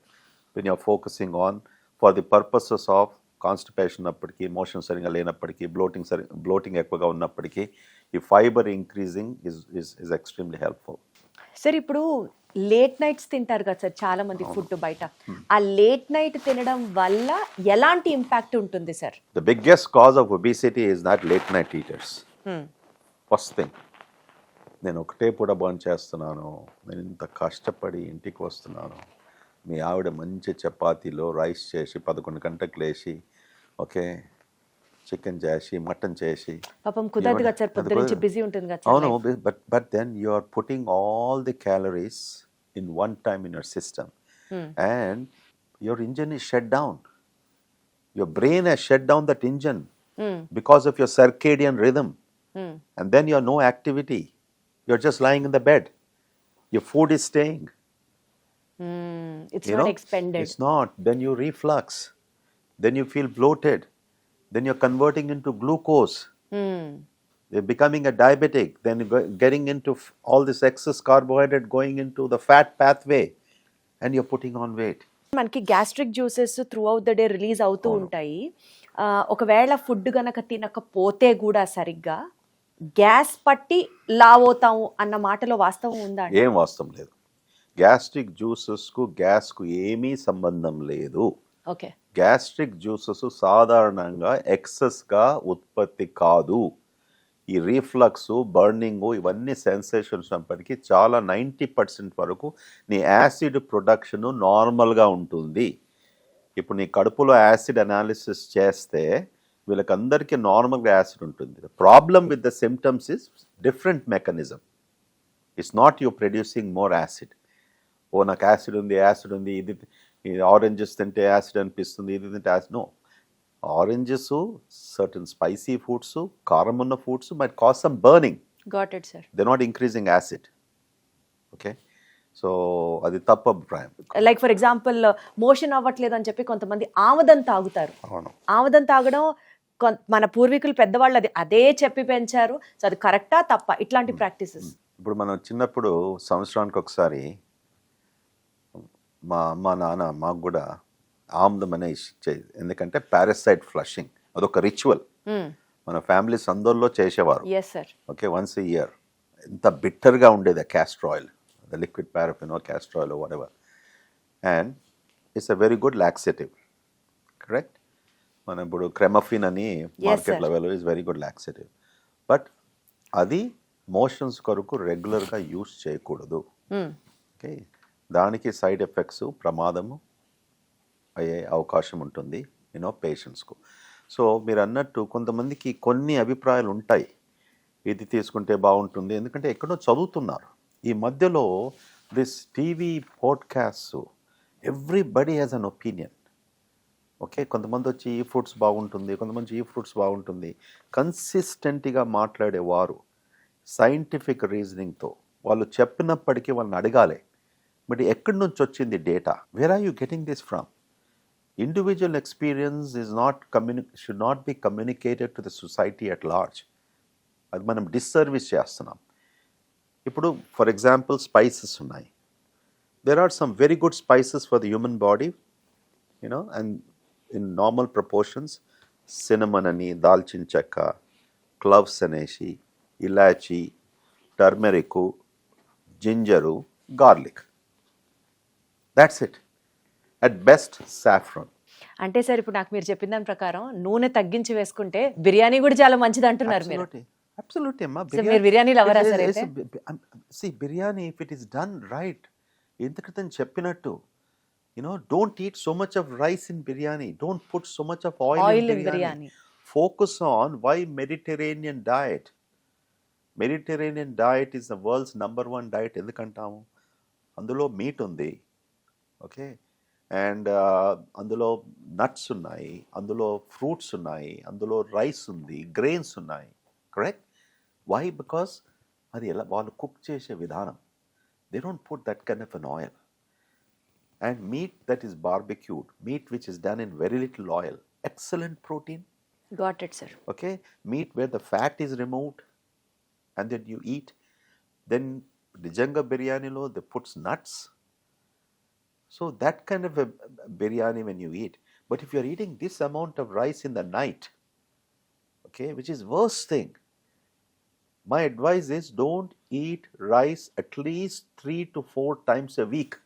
when you're focusing on, for the purposes of constipation అప్పటికి, మోషన్ సరిగా లేనప్పటికీ, బ్లోటింగ్ ఎక్కువగా ఉన్నప్పటికీ, ఈ fibre increasing is extremely helpful. Sir ఇప్పుడు late nights తింటారు కదా sir చాలా మంది ఫుడ్ బయట, ఆ లేట్ నైట్ తినడం వల్ల ఎలాంటి ఇంపాక్ట్ ఉంటుంది sir? The biggest cause of obesity is not late night eaters. First thing, నేను ఒకటే పూట భోజనం చేస్తున్నాను, నేను ఇంత కష్టపడి ఇంటికి వస్తున్నాను, మీ ఆవిడ మంచి చపాతీలో రైస్ చేసి 11 గంటలకు లేచి, ఓకే, చికెన్ చేసి, మటన్ చేసి, పాపం కుదరదు కదా సార్, పొద్దు నుంచి బిజీ ఉంటుంది కదా. అవును, but then you are putting all the calories in one time in your system, and your engine is shut down. Your brain has shut down that engine because of your circadian rhythm, and then you have no activity. You're just lying in the bed. Your food is staying. It's not expended. It's not. Then you reflux. Then you feel bloated. Then you're converting into glucose. You're becoming a diabetic, then getting into all this excess carbohydrate going into the fat pathway, and you're putting on weight. మనకి gastric juices through out the day release అవుతూ ఉంటాయి. ఒకవేళ food గనక తినకపోతే కూడా సరిగ్గా gas పట్టి లావ్ అవుతాము అన్న మాటలో వాస్తవం ఉందా? ఏం వాస్తవం లేదు. గ్యాస్ట్రిక్ జ్యూసెస్కు గ్యాస్కు ఏమీ సంబంధం లేదు. ఓకే, గ్యాస్ట్రిక్ జ్యూసెస్ సాధారణంగా ఎక్సెస్గా ఉత్పత్తి కాదు. ఈ రీఫ్లక్స్, బర్నింగ్, ఇవన్నీ సెన్సేషన్స్ ఉన్నప్పటికీ చాలా 90% వరకు నీ యాసిడ్ ప్రొడక్షన్ నార్మల్గా ఉంటుంది. ఇప్పుడు నీ కడుపులో యాసిడ్ అనాలిసిస్ చేస్తే వీళ్ళకందరికీ నార్మల్గా యాసిడ్ ఉంటుంది. Problem with the symptoms is different mechanism. It's not you producing more acid. నాకు యాసిడ్ ఉంది, ఇది ఆరెంజెస్ తింటే యాసిడ్ అనిపిస్తుంది, ఇది తింటే acid. No, oranges, certain spicy foods, కారం ఉన్న foods might cause some burning. Got it sir. They not increasing acid. Okay, so అది తప్పు అభిప్రాయం. లైక్ ఫర్ ఎగ్జాంపుల్ మోషన్ అవ్వట్లేదు అని చెప్పి కొంతమంది ఆమదం తాగుతారు. ఆమదం తాగడం మన పూర్వీకులు పెద్దవాళ్ళు అదే చెప్పి పెంచారు. సో అది కరెక్టా తప్ప ఇట్లాంటి ప్రాక్టీసెస్? ఇప్పుడు మనం చిన్నప్పుడు సంవత్సరానికి ఒకసారి మా అమ్మ నాన్న మాకు కూడా ఆముదం అనే ఇచ్చేది. ఎందుకంటే పారాసైట్ ఫ్లషింగ్ అదొక రిచువల్ మన ఫ్యామిలీస్ అందరిలో చేసేవారు. Yes sir. Okay, once a year. ఎంత బిట్టర్గా ఉండేది ఆ castor oil, the liquid paraffin castor oil whatever. And it's a very good laxative, correct. మనం ఇప్పుడు క్రెమఫిన్ అని మార్కెట్లో available, is very good laxative. But అది మోషన్స్ కొరకు రెగ్యులర్గా యూస్ చేయకూడదు. ఓకే, దానికి సైడ్ ఎఫెక్ట్స్, ప్రమాదము అయ్యే అవకాశం ఉంటుంది పేషెంట్స్కు. సో మీరు అన్నట్టు కొంతమందికి కొన్ని అభిప్రాయాలు ఉంటాయి, ఇది తీసుకుంటే బాగుంటుంది, ఎందుకంటే ఎక్కడో చదువుతున్నారు. ఈ మధ్యలో this TV podcast everybody has an opinion. Okay, కొంతమంది వచ్చి ఈ ఫ్రూట్స్ బాగుంటుంది, కొంతమంది ఈ ఫ్రూట్స్ బాగుంటుంది. కన్సిస్టెంట్గా మాట్లాడేవారు సైంటిఫిక్ రీజనింగ్తో వాళ్ళు చెప్పినప్పటికీ వాళ్ళని అడగాలి, బట్ ఎక్కడి నుంచి వచ్చింది data, where are you getting this from? Individual experience is should not be communicated to the society at large. అది మనం డిస్సర్వీస్ చేస్తున్నాం. ఇప్పుడు ఫర్ ఎగ్జాంపుల్ స్పైసెస్ ఉన్నాయి. there are some very good spices for the human body, and in normal proportions. cinnamon అని, దాల్చిన చెక్క, cloves అనేసి, ఇలాచి, turmeric, ginger, garlic. that's it. at best saffron. అంటే సార్ ఇప్పుడు నాకు మీరు చెప్పిన దాని ప్రకారం నూనె తగ్గించి వేసుకుంటే బిర్యానీ కూడా చాలా మంచిది అంటున్నారు మీరు. Absolutely, amma. సో మీరు బిర్యానీ లవరా సార్ అయితే? See, biryani, if it is done right, ఇంతకృతం చెప్పినట్టు, don't eat so much of rice in biryani. Don't put so much of oil in biryani. Focus on why Mediterranean diet. Mediterranean diet is the world's number one diet. ఎందుకంటాము? అందులో meet ఉంది, okay, and అందులో nuts ఉన్నాయి, అందులో fruits ఉన్నాయి, అందులో rice ఉంది, grains ఉన్నాయి, correct. Why? Because అది ఎలా వాళ్ళు కుక్ చేసే విధానం. They don't put that kind of an oil. And meat that is barbecued, meat which is done in very little oil, excellent protein. Got it sir. Okay, meat where the fat is removed and then you eat. Then నిజంగా బిర్యానీలో they puts nuts. So that kind of a biryani when you eat. But if you're eating this amount of rice in the night, okay, which is worst thing, my advice is don't eat rice at least 3 to 4 times a week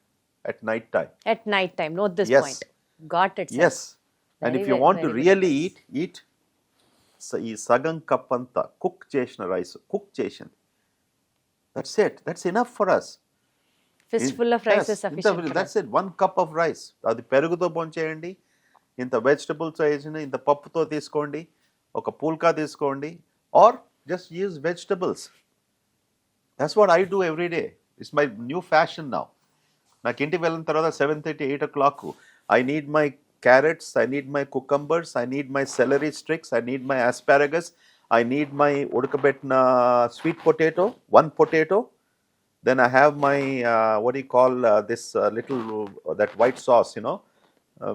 at night time. At night time, note this Yes. point. Got it sir. Yes. And if you want to really eat ఈ సగం cup అంతా cook చేసిన rice, cook చేసింది. That's it. That's enough for us. Fistful of rice is sufficient. That's it. 1 cup of rice. అది పెరుగుతో పొంచేయండి, ఇంత vegetables వేసిన, ఇంత పప్పుతో తీసుకోండి, ఒక పూల్కా తీసుకోండి, or just use vegetables. That's what I do every day. It's my new fashion now. నాకు ఇంటికి వెళ్ళిన తర్వాత 7:30, 8 o'clock I need my carrots, I need my cucumbers, I need my celery sticks, I need my asparagus, I need my ఉడకబెట్టిన sweet potato, 1 potato. Then I have my what do you call this little that white sauce,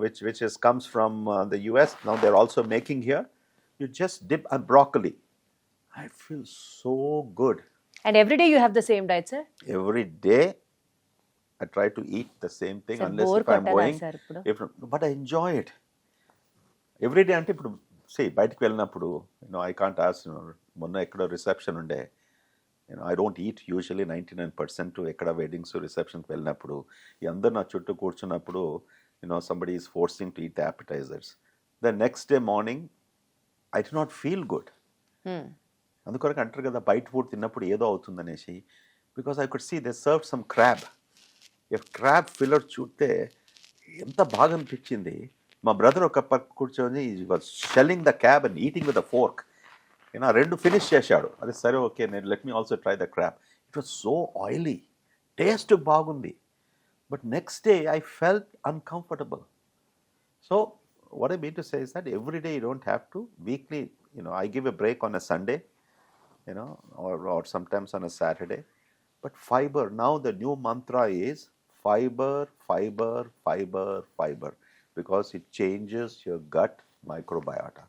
which comes from the US. Now they're also making here. You just dip and broccoli. I feel so good. And every day you have the same diet, sir? Every day I try to eat the same thing, sir, unless if I'm going. But I enjoy it. Every day ante ippudu see bayatiki vellinappudu, I can't ask, monna ekkado reception unde. I don't eat usually 99% ఎక్కడ weddings రిసెప్షన్కి వెళ్ళినప్పుడు ఈ అందరు నా చుట్టూ కూర్చున్నప్పుడు somebody is forcing to eat the appetizers. The next day morning I do not feel good. అందుకొరకు అంటారు కదా బయట ఫుడ్ తిన్నప్పుడు ఏదో అవుతుందనేసి. Because I could see they served some crab. Crab filler చూస్తే ఎంత బాగా అనిపించింది. మా బ్రదర్ ఒక పక్క కూర్చొని shelling the crab and eating with the fork. రెండు ఫినిష్ చేశాడు. అదే సరే ఓకే, నేను let me also try the crab. It was so oily, taste బాగుంది, but next day I felt uncomfortable. So what I mean to say is that every day you don't have two weekly, I give a break on a Sunday, or sometimes on a Saturday. But fiber, now the new mantra is fiber, fiber, fiber, fiber, because it changes your gut microbiota.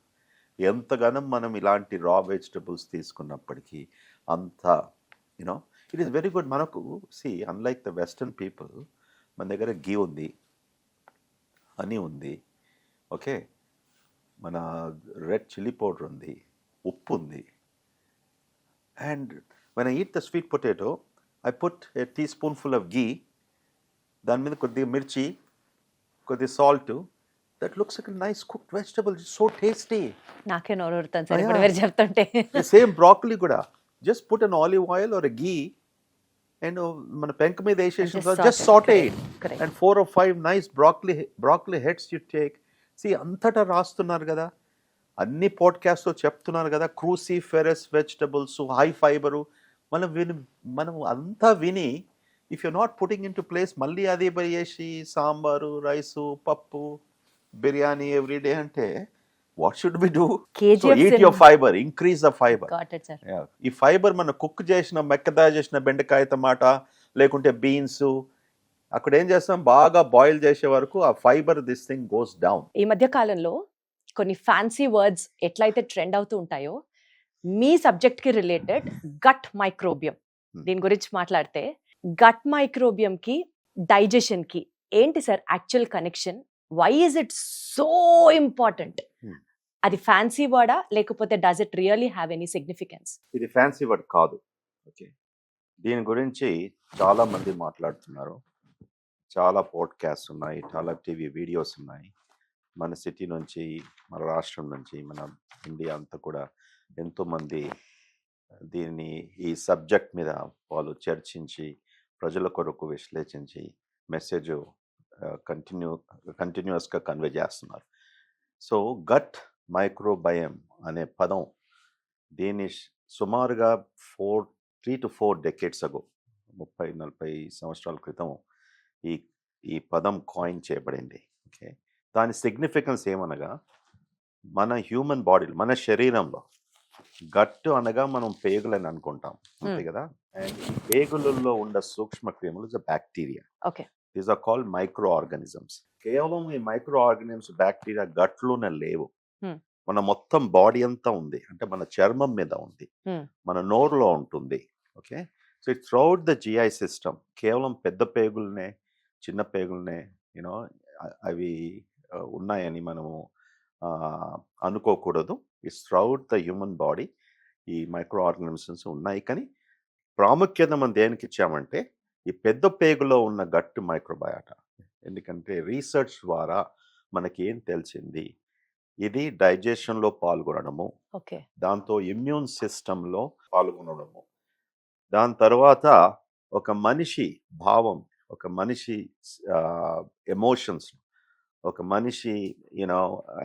ఎంతగానో మనం ఇలాంటి రా vegetables తీసుకున్నప్పటికీ అంత it is very good. మనకు unlike the western people, మన దగ్గర గీ ఉంది, honey ఉంది, ఓకే, మన రెడ్ చిల్లీ పౌడర్ ఉంది, ఉప్పు ఉంది. And when I eat the sweet potato, I put a tea spoonful of ghee, దాని మీద కొద్దిగా మిర్చి, కొద్దిగా salt. That looks like nice cooked vegetable, so tasty. నాకే నోరు ఊరుతుంది సార్ ఇప్పుడు మీరు చెప్తుంటే. సేమ్ బ్రాకలీ కూడా just put an olive oil or a ghee and మన పెంక మీద వేసేసిన just sauteed and 4 or 5 nice broccoli heads you take. అంతటా రాస్తున్నారు కదా, అన్ని పాడ్కాస్ట్లో చెప్తున్నారు కదా, క్రూసిఫెరస్ వెజిటబుల్స్, హై ఫైబరు. మనం అంతా విని if you not putting in to place, మళ్ళీ అదే వేసి సాంబారు, రైసు, పప్పు, బిర్యానీ ఎవ్రీడే అంటే what should be do? Eat your fibre, increase the fibre. ఈ ఫైబర్ మనం కుక్ చేసిన, మెక్కదా చేసిన బెండకాయ, టమాటా, లేకుంటే బీన్స్, అక్కడ ఏం చేస్తాం, బాగా బాయిల్ చేసే వరకు ఆ fibre this thing goes down. ఈ మధ్య కాలంలో కొన్ని ఫ్యాన్సీ వర్డ్స్ ఎట్లయితే ట్రెండ్ అవుతూ ఉంటాయో, మీ సబ్జెక్ట్ కి రిలేటెడ్ గట్ మైక్రోబియం, దీని గురించి మాట్లాడితే, గట్ మైక్రోబియం కి డైజెషన్ కి ఏంటి sir actual connection? Why is it so important? అది ఫ్యాన్సీ వర్డా లేకపోతే does it really have any significance? ఇది ఫ్యాన్సీ వర్డ్ కాదు. ఓకే, దీని గురించి చాలా మంది మాట్లాడుతున్నారు, చాలా పాడ్కాస్ట్ ఉన్నాయి, చాలా టీవీ వీడియోస్ ఉన్నాయి. మన సిటీ నుంచి, మన రాష్ట్రం నుంచి, మన ఇండియా అంతా కూడా ఎంతోమంది దీన్ని, ఈ సబ్జెక్ట్ మీద వాళ్ళు చర్చించి, ప్రజల కొరకు విశ్లేషించి మెసేజ్ కంటిన్యూస్గా కన్వే చేస్తున్నారు. సో గట్ మైక్రోబయం అనే పదం, దీన్ని సుమారుగా 3 to 4 decades ago, 30-40 సంవత్సరాల క్రితం ఈ పదం కాయిన్ చేయబడింది. ఓకే, దాని సిగ్నిఫికెన్స్ ఏమనగా, మన హ్యూమన్ బాడీలో, మన శరీరంలో గట్టు అనగా మనం పేగులని అనుకుంటాం, అంతే కదా. అండ్ ఈ పేగులలో ఉన్న సూక్ష్మ క్రిములు bacteria. Okay, these are called microorganisms. కేవలం ఈ మైక్రో ఆర్గానిజమ్స్, బ్యాక్టీరియా గట్లోనే లేవు, మన మొత్తం బాడీ అంతా ఉంది. అంటే మన చర్మం మీద ఉంది, మన నోరులో ఉంటుంది. Okay, so it throughout the GI system. కేవలం పెద్ద పేగులనే, చిన్న పేగులనే యూనో అవి ఉన్నాయని మనము అనుకోకూడదు. It's throughout the human body ఈ మైక్రో ఆర్గానిజమ్స్ ఉన్నాయి. కానీ ప్రాముఖ్యత మనం దేనికి ఇచ్చామంటే, ఈ పెద్ద పేగులో ఉన్న గట్టు మైక్రోబయాటా. ఎందుకంటే రీసెర్చ్ ద్వారా మనకి ఏం తెలిసింది, ఇది డైజెషన్లో పాల్గొనడము, దాంతో ఇమ్యూన్ సిస్టంలో పాల్గొనడము, దాని తర్వాత ఒక మనిషి భావం, ఒక మనిషి ఎమోషన్స్, ఒక మనిషి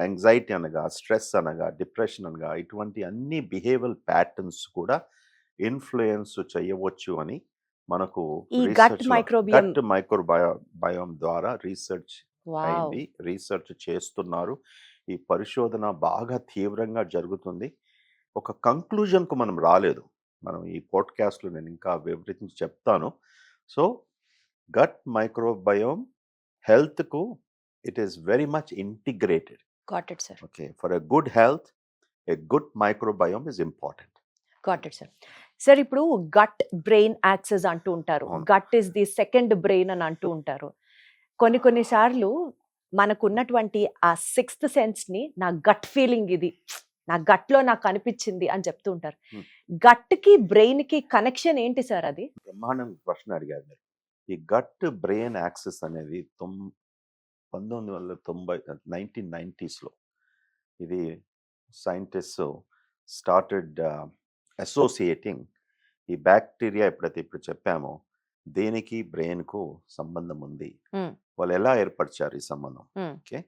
యాంగ్జైటీ అనగా, స్ట్రెస్ అనగా, డిప్రెషన్ అనగా, ఇటువంటి అన్ని బిహేవియరల్ ప్యాటర్న్స్ కూడా ఇన్ఫ్లుయెన్స్ చేయవచ్చు అని మనకు గట్ మైక్రోబయోమ్ ద్వారా రీసెర్చ్ అయింది. రీసెర్చ్ చేస్తున్నారు. ఈ పరిశోధన బాగా తీవ్రంగా జరుగుతుంది. ఒక కంక్లూజన్కు మనం రాలేదు. మనం ఈ పాడ్కాస్ట్లో నేను ఇంకా వివరించి చెప్తాను. సో గట్ మైక్రోబయోమ్ హెల్త్కు it is very much integrated. Got it sir. Okay, for a good health a good microbiome is important. Got it sir. Sir, ఇప్పుడు గట్ బ్రెయిన్ యాక్సెస్ అంటూ ఉంటారు, gut is the second brain అని అంటూ ఉంటారు. కొన్నిసార్లు మనకున్నటువంటి ఆ 6th సెన్స్ ని, నా గట్ ఫీలింగ్ ఇది, నా గట్లో నాకు అనిపించింది అని చెప్తూ ఉంటారు. గట్ కి బ్రెయిన్ కి కనెక్షన్ ఏంటి సార్? అది బ్రహ్మాండం ప్రశ్న అడిగారు మీరు. ఈ గట్ బ్రెయిన్ యాక్సెస్ అనేది 1990s ఇది సైంటిస్ట్ స్టార్టెడ్ అసోసియేటింగ్ ఈ బ్యాక్టీరియా. ఎప్పుడైతే ఇప్పుడు చెప్పామో దేనికి బ్రెయిన్కు సంబంధం ఉంది, వాళ్ళు ఎలా ఏర్పరిచారు ఈ సంబంధం. ఓకే,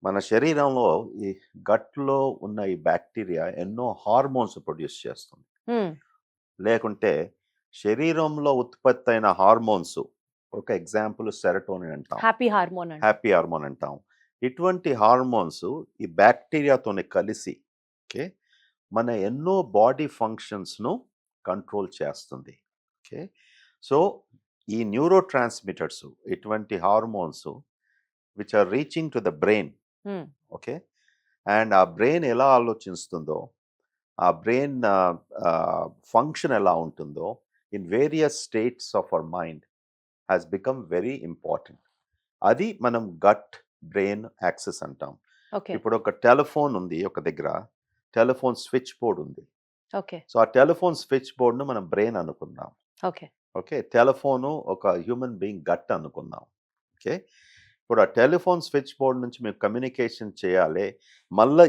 మన శరీరంలో ఈ గట్లో ఉన్న ఈ బ్యాక్టీరియా ఎన్నో హార్మోన్స్ ప్రొడ్యూస్ చేస్తుంది. లేకుంటే శరీరంలో ఉత్పత్తి అయిన హార్మోన్స్, ఒక ఎగ్జాంపుల్ సెరటోనిన్ అంటాం, హ్యాపీ హార్మోన్ అంటాం. ఇటువంటి హార్మోన్స్ ఈ బ్యాక్టీరియాతోనే కలిసి ఓకే మన ఎన్నో బాడీ ఫంక్షన్స్ను కంట్రోల్ చేస్తుంది. ఓకే, సో ఈ న్యూరో ట్రాన్స్మిటర్స్, ఇటువంటి hormones which are reaching to the brain. Okay, and ఆ బ్రెయిన్ ఎలా ఆలోచిస్తుందో, ఆ బ్రెయిన్ ఫంక్షన్ ఎలా ఉంటుందో, in various states of our mind has become very important. అది మనం గట్ బ్రెయిన్ యాక్సెస్ అంటాం. ఓకే ఇప్పుడు ఒక టెలిఫోన్ ఉంది, ఒక దగ్గర టెలిఫోన్ స్విచ్ బోర్డ్ ఉంది. ఓకే సో ఆ టెలిఫోన్ స్విచ్ బోర్డ్ను మనం బ్రెయిన్ అనుకుందాం. ఓకే ఓకే, టెలిఫోను ఒక హ్యూమన్ బీయింగ్ గట్ అనుకుందాం. ఓకే, ఇప్పుడు ఆ టెలిఫోన్ స్విచ్ బోర్డ్ నుంచి మేము కమ్యూనికేషన్ చేయాలి, మళ్ళీ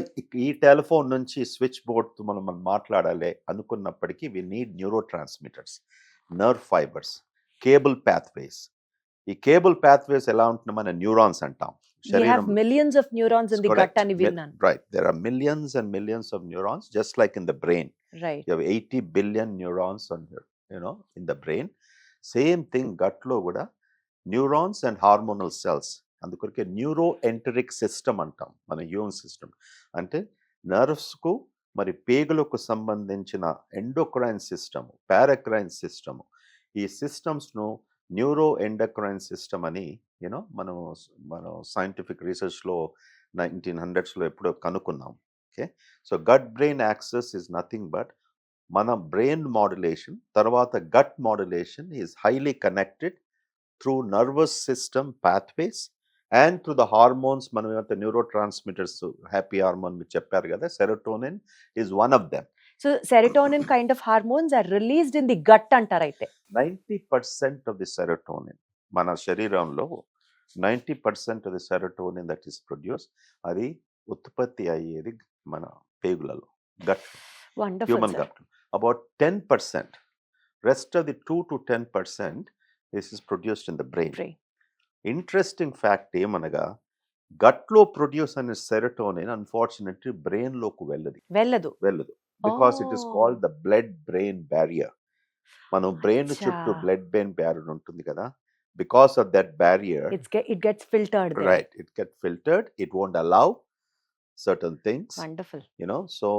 ఈ టెలిఫోన్ నుంచి స్విచ్ బోర్డ్తో మనం మాట్లాడాలి అనుకున్నప్పటికీ we need neurotransmitters, nerve fibres, cable pathways. ఈ కేబుల్ పాత్వేస్ ఎలా ఉంటుంది, మన న్యూరాన్స్ అంటాం. we have millions of neurons in the gut అని విన్నాను. Right, there are millions and millions of neurons, just like in the brain. Right. You have 80 billion neurons on your, in the brain. Same thing gut లో కూడా neurons and hormonal cells, అందుకొరకే neuro enteric system అంటాం మన human system. అంటే నర్వ్స్కు మరి పేగులకు సంబంధించిన endocrine system, పారాక్రైన్ system, ఈ సిస్టమ్స్ను న్యూరో ఎండోక్రైన్ సిస్టమ్ అని మనం సైంటిఫిక్ రీసెర్చ్లో 1900s ఎప్పుడో కనుక్కున్నాం. Okay, so gut brain access is nothing but మన బ్రెయిన్ మాడ్యులేషన్, తర్వాత gut modulation is highly connected through nervous system pathways and through the hormones. మనం ఏమైతే న్యూరో ట్రాన్స్మిటర్స్, హ్యాపీ హార్మోన్ మీరు చెప్పారు కదా, serotonin is one of them. So serotonin kind of hormones are released in the gut అంటారు. అయితే 90% of the serotonin మన శరీరంలో 90% of the serotonin that is produce, అది ఉత్పత్తి అయ్యేది మన పేగులలో, gut, human gut. About 10%, rest of the 2 to 10% this is produced in the brain. Interesting fact ఏమనగా గట్లో ప్రొడ్యూస్ అనే సెరోటోనిన్ అన్ఫార్చునేట్లీ బ్రెయిన్ లోకి వెళ్ళదు because it is called the blood brain barrier. మనం బ్రెయిన్ చుట్టూ బ్లడ్ బ్రెయిన్ బ్యారియర్ ఉంటుంది కదా, because of that barrier it gets filtered there. Right, it gets filtered, it won't allow certain things. Wonderful. So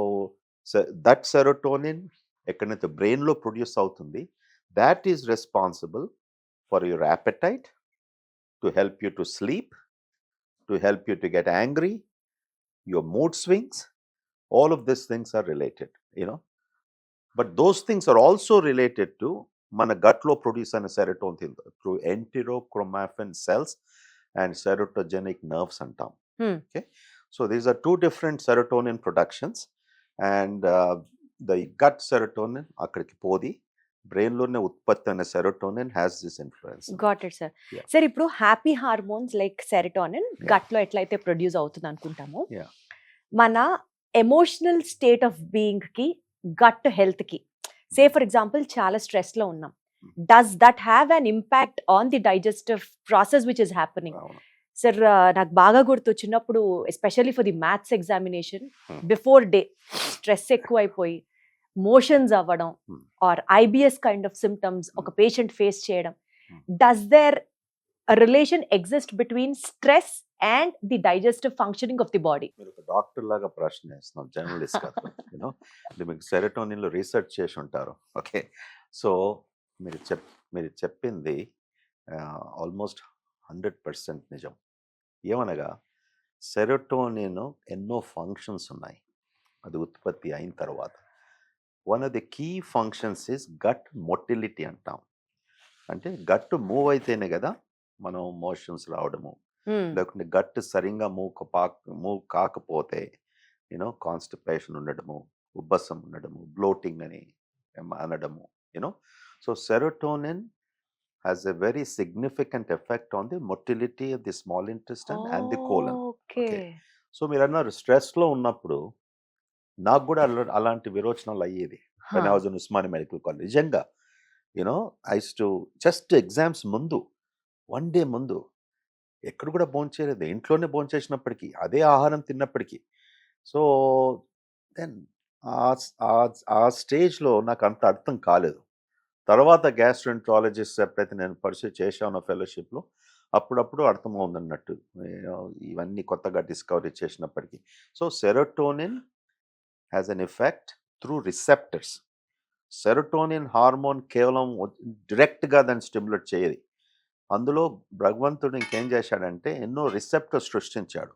that serotonin ఎక్కడైతే brain లో produce అవుతుంది, that is responsible for your appetite, to help you to sleep, to help you to get angry, your mood swings. All of these things are related, but those things are also related to మన గట్లో produce అయిన serotonin through enterochromaffin cells and serotonergic nerves అంటాం. Okay, so these are 2 different serotonin productions and the gut serotonin అక్కడికి పోది, brain లోనే ఉత్పత్తి అయిన serotonin has this influence. Got it sir. Sir ఇప్పుడు happy hormones like serotonin gut లో ఎట్లయితే produce అవుతుంది అనుకుంటామో, మన ఎమోషనల్ స్టేట్ ఆఫ్ బీయింగ్ కి, గట్ హెల్త్ కి, సే ఫర్ ఎగ్జాంపుల్ చాలా స్ట్రెస్ లో ఉన్నాం, does that have an impact on the digestive process which is happening? Sir నాకు బాగా గుర్తు చిన్నప్పుడు, especially for the maths examination before day stress ఎక్కువైపోయి మోషన్స్ అవ్వడం or IBS kind of symptoms ఒక పేషెంట్ ఫేస్ చేయడం, does there relation exist between stress and the digestive functioning of the body? మీరు ఒక డాక్టర్ లాగా ప్రశ్న వేస్తున్నాం, జర్నలిస్ట్ కాదు. మీకు సెరోటోనిన్ లో రీసెర్చ్ చేసి ఉంటారు. ఓకే, సో మీరు చెప్పింది ఆల్మోస్ట్ 100% నిజం. ఏమనగా సెరోటోనిన్ ఎన్నో ఫంక్షన్స్ ఉన్నాయి అది ఉత్పత్తి అయిన తర్వాత. One of the key functions is gut motility అంటాం. అంటే గట్ మూవ్ అయితేనే కదా మనం మోషన్స్ రావడము, లేకుంటే గట్ సరిగ్గా మూవ్ కాకపోతే కాన్స్టిపేషన్ ఉండడము, ఉబ్బసం ఉండడము, బ్లోటింగ్ అని అనడము. So serotonin has a very significant effect on the motility of the small intestine and the colon. Okay. So మీరు అన్నారు స్ట్రెస్ లో ఉన్నప్పుడు నాకు కూడా అలాంటి విరోచనాలు అయ్యేది. when I was in Usmania Medical College. నిజంగా I used to just exams ముందు 1 day ముందు ఎక్కడ కూడా భోంచేయలేదు, ఇంట్లోనే భోంచేసినప్పటికీ, అదే ఆహారం తిన్నప్పటికీ. సో దెన్ ఆ స్టేజ్లో నాకు అంత అర్థం కాలేదు. తర్వాత గ్యాస్ట్రోఎంట్రాలజిస్ట్ ఎప్పుడైతే నేను పర్సూ చేశాను ఫెలోషిప్లో, అప్పుడప్పుడు అర్థమవుతుంది అన్నట్టు ఇవన్నీ కొత్తగా డిస్కవరీ చేసినప్పటికీ. So serotonin has an effect through receptors. Serotonin hormone కేవలం డైరెక్ట్గా దాన్ని స్టిమ్యులేట్ చేయదు. అందులో భగవంతుడు ఇంకేం చేశాడంటే ఎన్నో రిసెప్టర్స్ సృష్టించాడు.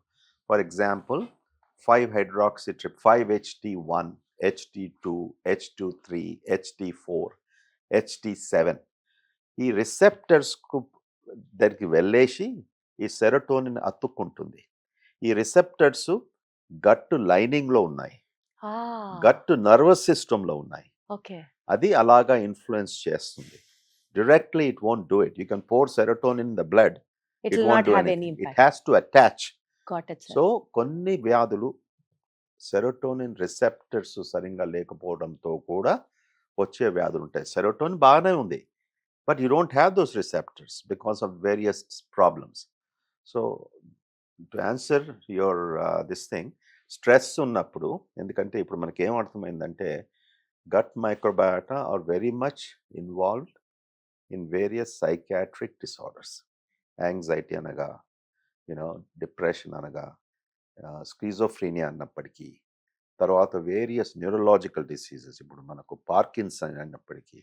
For example 5-hydroxytryptophan, 5-HT1, HT2, H23, HT4 HT7 ఈ రిసెప్టర్స్కు దగ్గరికి వెళ్ళేసి ఈ సెరోటోనిన్ అతుక్కుంటుంది. ఈ రిసెప్టర్స్ గట్ లైనింగ్లో ఉన్నాయి, గట్ నర్వస్ సిస్టంలో ఉన్నాయి. ఓకే. అది అలాగా ఇన్ఫ్లుయెన్స్ చేస్తుంది. Directly it won't do it. You can pour serotonin in the blood, It it will won't not do have any anything. It impact. has to attach. Got it, sir. So కొన్ని వ్యాధులు serotonin receptors సరిగ్గా లేకపోవడంతో కూడా వచ్చే వ్యాధులు ఉంటాయి. Serotonin బాగానే ఉంది, but you don't have those receptors because of various problems. So to answer your this thing, stress ఉన్నప్పుడు, ఎందుకంటే ఇప్పుడు మనకి ఏం అర్థమైందంటే gut microbiota are very much involved in various psychiatric disorders. Anxiety అనగా, డిప్రెషన్ అనగా, స్కిజోఫ్రీనియా అన్నప్పటికీ, తర్వాత వేరియస్ న్యూరలాజికల్ డిసీజెస్, ఇప్పుడు మనకు పార్కిన్సన్ అన్నప్పటికీ,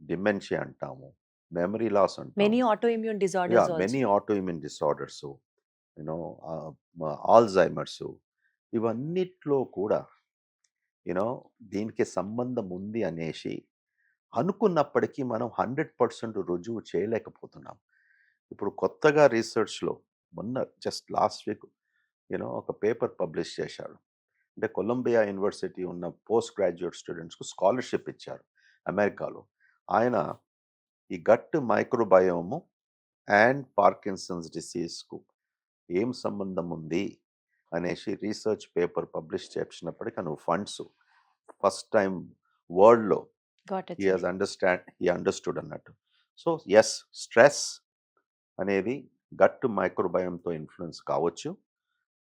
డిమెన్షియా అంటాము, మెమరీ లాస్ అంటాము, Many autoimmune disorders also. Many autoimmune disorders, Alzheimer's, ఇవన్నిట్లో కూడా దీనికి సంబంధం ఉంది అనేసి అనుకున్నప్పటికీ మనం 100% రుజువు చేయలేకపోతున్నాం. ఇప్పుడు కొత్తగా రీసెర్చ్లో మొన్న జస్ట్ లాస్ట్ వీక్ ఒక పేపర్ పబ్లిష్ చేశారు. అంటే కొలంబియా యూనివర్సిటీ ఉన్న పోస్ట్ గ్రాడ్యుయేట్ స్టూడెంట్స్కు స్కాలర్షిప్ ఇచ్చారు అమెరికాలో. ఆయన ఈ గట్ మైక్రోబయోము అండ్ పార్కిన్సన్స్ డిసీజ్కు ఏం సంబంధం ఉంది అనేసి రీసెర్చ్ పేపర్ పబ్లిష్ చేసినప్పటికీ నువ్వు ఫండ్స్ ఫస్ట్ టైం వరల్డ్లో Got it, he sir. has understood అన్నట్టు. సో ఎస్, స్ట్రెస్ అనేది గట్ మైక్రోబయోమ్తో ఇన్ఫ్లుయెన్స్ కావచ్చు,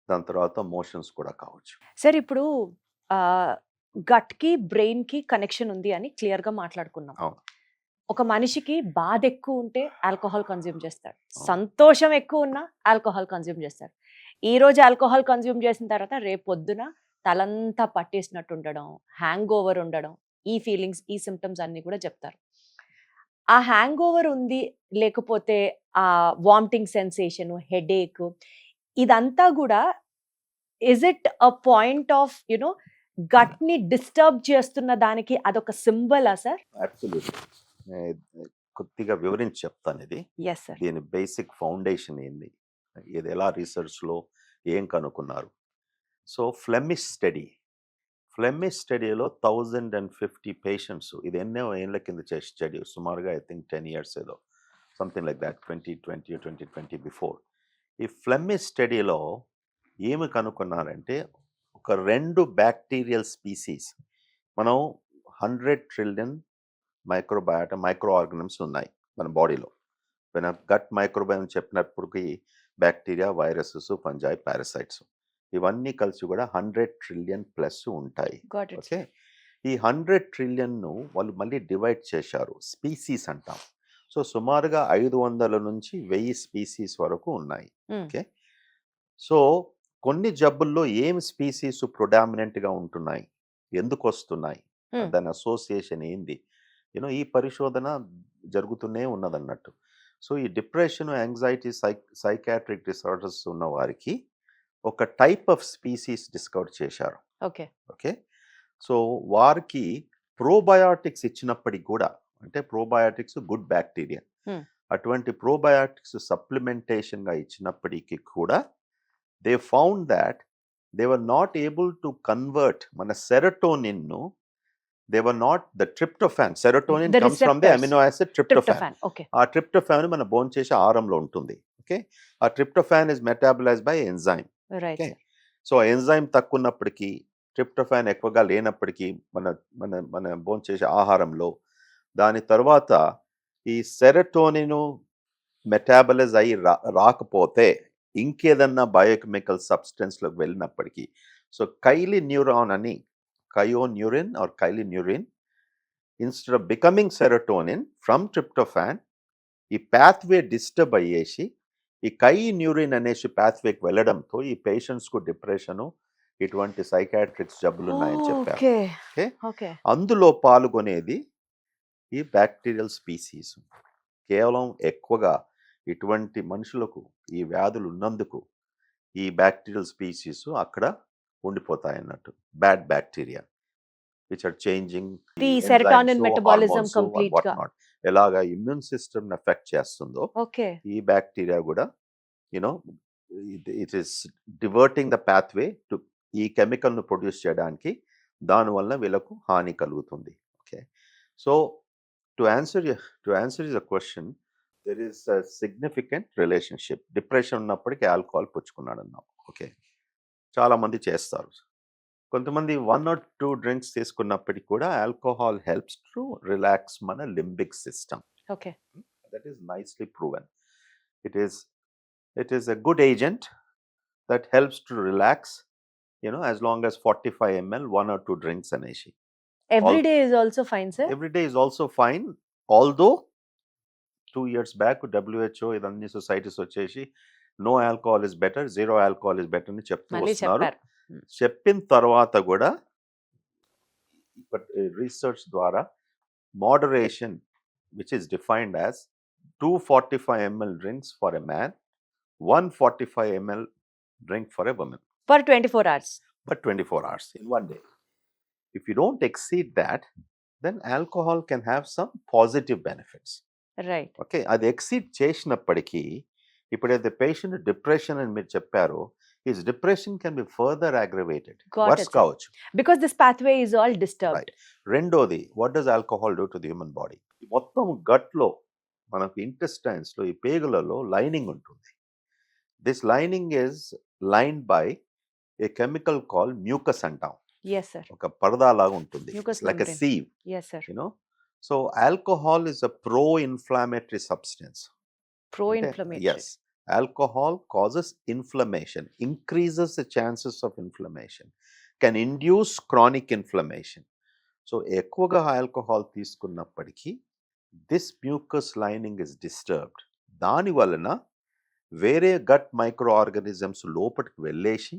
దాని తర్వాత మోషన్స్ కూడా కావచ్చు. సార్ ఇప్పుడు గట్ కి బ్రెయిన్ కి కనెక్షన్ ఉంది అని క్లియర్ గా మాట్లాడుకున్నాం. అవును. ఒక మనిషికి బాధ ఎక్కువ ఉంటే ఆల్కహాల్ కన్జ్యూమ్ చేస్తాడు, అవును. సంతోషం ఎక్కువ ఉన్నా ఆల్కహాల్ కన్జ్యూమ్ చేస్తాడు. ఈ రోజు ఆల్కహాల్ కన్జ్యూమ్ చేసిన తర్వాత రేపు పొద్దున తలంతా పట్టేసినట్టు ఉండడం, హ్యాంగ్ ఓవర్ ఉండడం, ఈ ఫీలింగ్స్, ఈ సిమ్టమ్స్ అన్ని కూడా చెప్తారు. ఆ హ్యాంగ్ ఓవర్ ఉంది, లేకపోతే ఆ వామిటింగ్ సెన్సేషన్, హెడేక్, ఇదంతా కూడా is it a point of gut ని డిస్టర్బ్ చేస్తున్న దానికి అదొక సింబలా సార్? అబ్సల్యూట్లీ. కొద్దిగా వివరించి చెప్తాను ఇది. Yes sir. దీని బేసిక్ ఫౌండేషన్ ఏంది, ఇది ఎలా రీసెర్చ్లో ఏం కనుక్కున్నారు. సో ఫ్లెమిష్ స్టడీలో 1050 పేషెంట్స్, ఇది ఎన్నో ఏళ్ళ కింద చేసే స్టడీ, సుమారుగా ఐ థింక్ 10 years ఏదో, సంథింగ్ లైక్ దాట్, 2020 బిఫోర్. ఈ ఫ్లెమిష్ స్టడీలో ఏమి కనుక్కున్నారంటే ఒక 2 బ్యాక్టీరియల్ స్పీసీస్, మనం 100 trillion మైక్రోబయాటా మైక్రో ఆర్గనిజమ్స్ ఉన్నాయి మన బాడీలో. మన గట్ మైక్రోబయోమ్ చెప్పినప్పటికీ బ్యాక్టీరియా, వైరసెస్, ఫంజై, పారాసైట్స్, ఇవన్నీ కలిసి కూడా 100 trillion ప్లస్ ఉంటాయి. Got it. ఓకే. ఈ 100 trillion వాళ్ళు మళ్ళీ డివైడ్ చేశారు, స్పీసీస్ అంటాం. సో సుమారుగా 500 నుంచి 1000 స్పీసీస్ వరకు ఉన్నాయి. ఓకే. సో కొన్ని జబ్బుల్లో ఏం స్పీసీస్ ప్రొడామినెంట్గా ఉంటున్నాయి, ఎందుకు వస్తున్నాయి, దాని అసోసియేషన్ ఏంది, ఈ పరిశోధన జరుగుతూనే ఉన్నదన్నట్టు. సో ఈ డిప్రెషన్, యాంగ్జైటీ, సైకాట్రిక్ డిసార్డర్స్ ఉన్న వారికి ఒక టైప్ ఆఫ్ స్పీసీస్ డిస్కవర్ చేశారు. ఓకే. ఓకే. సో వారికి ప్రోబయాటిక్స్ ఇచ్చినప్పటికి కూడా, అంటే ప్రోబయాటిక్స్ గుడ్ బ్యాక్టీరియా, అటువంటి ప్రోబయాటిక్స్ సప్లిమెంటేషన్గా ఇచ్చినప్పటికీ కూడా they found that they were not able to convert మన సెరటోనిన్ను. They were not the tryptophan. Serotonin comes from the amino acid tryptophan. Okay. ఆ tryptophan మన bone చేసే ఆహారంలో ఉంటుంది. ఓకే. ఆ tryptophan is metabolized by enzyme. Right. Okay. So enzyme తక్కువ ఉన్నప్పటికీ, tryptophan ఎక్కువగా లేనప్పటికీ మన మన మన బోన్ చేసే ఆహారంలో, దాని తర్వాత ఈ సెరటోనిన్ మెటాబలైజ్ అయ్యి రాకపోతే ఇంకేదన్నా బయోకెమికల్ సబ్స్టెన్స్లోకి వెళ్ళినప్పటికీ, సో కైలిన్యూరాన్ అని, kyoneurin or kylinurin, instead of becoming serotonin from tryptophan, ఈ pathway disturb అయ్యేసి ఈ kynurin అనేసి pathwayకి వెళ్ళడంతో ఈ పేషెంట్స్కు డిప్రెషను, ఇటువంటి సైకాట్రిక్స్ జబ్బులు ఉన్నాయని చెప్పారు. ఓకే. అందులో పాల్గొనేది ఈ బ్యాక్టీరియల్ స్పీసీస్. కేవలం ఎక్కువగా ఇటువంటి మనుషులకు ఈ వ్యాధులు ఉన్నందుకు ఈ బ్యాక్టీరియల్ స్పీసీస్ అక్కడ ఉండిపోతాయి అన్నట్టు, bad bacteria. which are changing The enzymes, serotonin metabolism hormones, and complete గా. whatnot. ఎలాగా ఇమ్యూన్ సిస్టమ్ ఎఫెక్ట్ చేస్తుందో ఓకే. ఈ బ్యాక్టీరియా కూడా you know it is diverting the pathway to ఈ కెమికల్ ను ప్రొడ్యూస్ చేయడానికి, దానివల్ల వీళ్ళకు హాని కలుగుతుంది. Okay, so to answer the question, there is a significant relationship. Depression ఉన్నప్పటికీ ఆల్కహాల్ పుచ్చుకున్నాడు అన్నాం. ఓకే, చాలా మంది చేస్తారు. కొంతమంది 1 or 2 డ్రింక్స్ తీసుకున్నప్పటికీ కూడా ఆల్కహాల్ హెల్ప్స్ టు రిలాక్స్ మన limbic system. Okay. That is nicely proven. It is a good agent that helps to relax, as long as 45 ml, 1 or 2 drinks అనేసి. Every day is also fine sir. Every day is also fine, although 2 years back WHO ఇదన్నీ సొసైటీస్ వచ్చేసి no alcohol is better, zero alcohol is better అని చెప్తూ మళ్ళీ వస్తున్నారు. చెప్పారు. చెప్పిన తర్వాత కూడా రీసెర్చ్ ద్వారా moderation, which is defined as 245 ml drinks for a man, 145 ml drink for a woman, for 24 hours. but 24 hours in one day. If you don't exceed that, then alcohol can have some positive benefits. Right. Okay, అది exceed చేసినప్పటికీ ఇప్పుడైతే patient depression అని మీరు చెప్పారో, his depression can be further aggravated, Got worse it, sir. కావచ్చు. Because this pathway is all disturbed. Right. రెండోది, what does alcohol do to the human body? మొత్తం గట్లో, మనకు ఇంటెస్టైన్స్ లో, ఈ పేగులలో లైనింగ్ ఉంటుంది. This lining is lined by a chemical call mucus అంటాం. Yes sir. ఒక పరదా లాగా ఉంటుంది, Mucous like a membrane. Sieve. Yes sir. So alcohol is a pro inflammatory substance. Pro inflammatory. Yes, alcohol causes inflammation, increases the chances of inflammation, can induce chronic inflammation. So ఎక్కువగా alcohol తీసుకున్నప్పటికీ this mucus lining is disturbed. దాని వలన వేరే gut micro organisms లోపలికి వెళ్ళేసి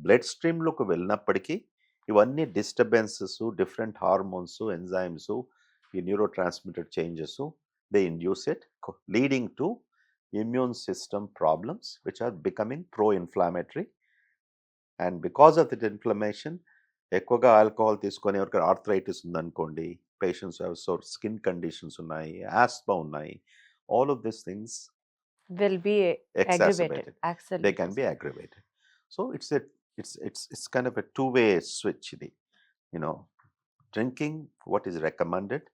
blood స్ట్రీమ్లోకి వెళ్ళినప్పటికీ ఇవన్నీ disturbances, different hormones, enzymes, ఈ neuro transmitter changes, they induce it, leading to immune system problems which are becoming pro-inflammatory. And because of that inflammation, ఎక్కువగా alcohol తీసుకొని ఎవరికి ఆర్థరైటిస్ ఉందనుకోండి, patients have so skin conditions ఉన్నాయి, ఆస్మా ఉన్నాయి, all of these things will be exacerbated. aggravated. They can be aggravated. So it's kind of a two-way switch. Drinking, what is recommended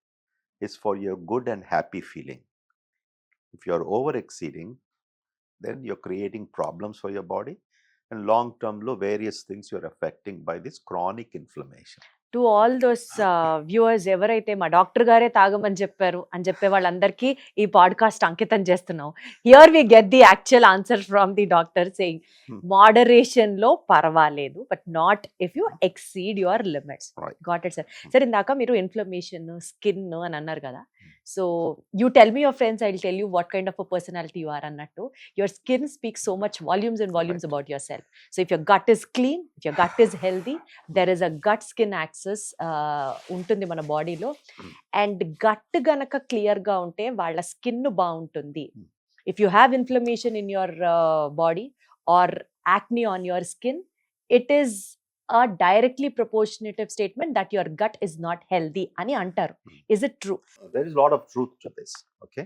is for your good and happy feeling. If you are over exceeding, then you're creating problems for your body, and long term lo various things you're affecting by this chronic inflammation. To all those viewers, ఎవరైతే మా doctor గారే తాగమని చెప్పారు అని చెప్పే వాళ్ళందరికీ ఈ podcast అంకితం చేస్తున్నాం. Here we get the actual answer from the doctor saying moderation లో పర్వాలేదు, but not if you exceed your limits. Right. Got it sir. Sir, ఇందాక మీరు ఇన్ఫ్లమేషన్, స్కిన్ అని అన్నారు కదా. So you tell me your friends, I will tell you what kind of a personality you are అన్నట్టు. Your skin speaks so much volumes and volumes about yourself. So if your gut is clean, if your gut is healthy, there is a gut skin axis ఉంటుంది మన బాడీలో. And gut గనక clear గా ఉంటే వాళ్ళ skin బాగుంటుంది. If you have inflammation in your body or acne on your skin, it is a directly proportionative statement that your gut is not healthy అని అంటారు. Is it true? There is a lot of truth to this. Okay,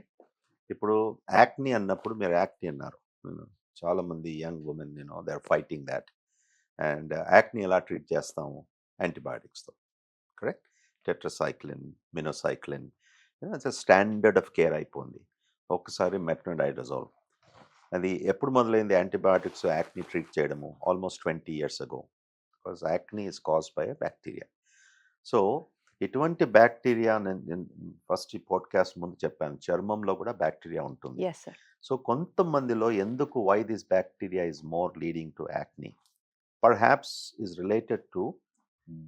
ఇప్పుడు acne అన్నప్పుడు మీరు acne అన్నారు, చాలా మంది young women they are fighting that. And acne ఎలా treat చేస్తాము? యాంటీబయాటిక్స్తో, correct? Tetracycline, minocycline, it's standard of care అయిపోయింది. ఒక్కసారి మెట్రోడైడజోల్, అది ఎప్పుడు మొదలైంది యాంటీబయాటిక్స్ యాక్నీ ట్రీట్ చేయడము? Almost 20 years ago. Because acne is caused by a bacteria. So ఇటువంటి బ్యాక్టీరియా, నేను ఫస్ట్ ఈ పాడ్కాస్ట్ ముందు చెప్పాను, చర్మంలో కూడా బ్యాక్టీరియా ఉంటుంది. Yes, sir. సో కొంతమందిలో ఎందుకు why this bacteria is more leading to acne, perhaps is related to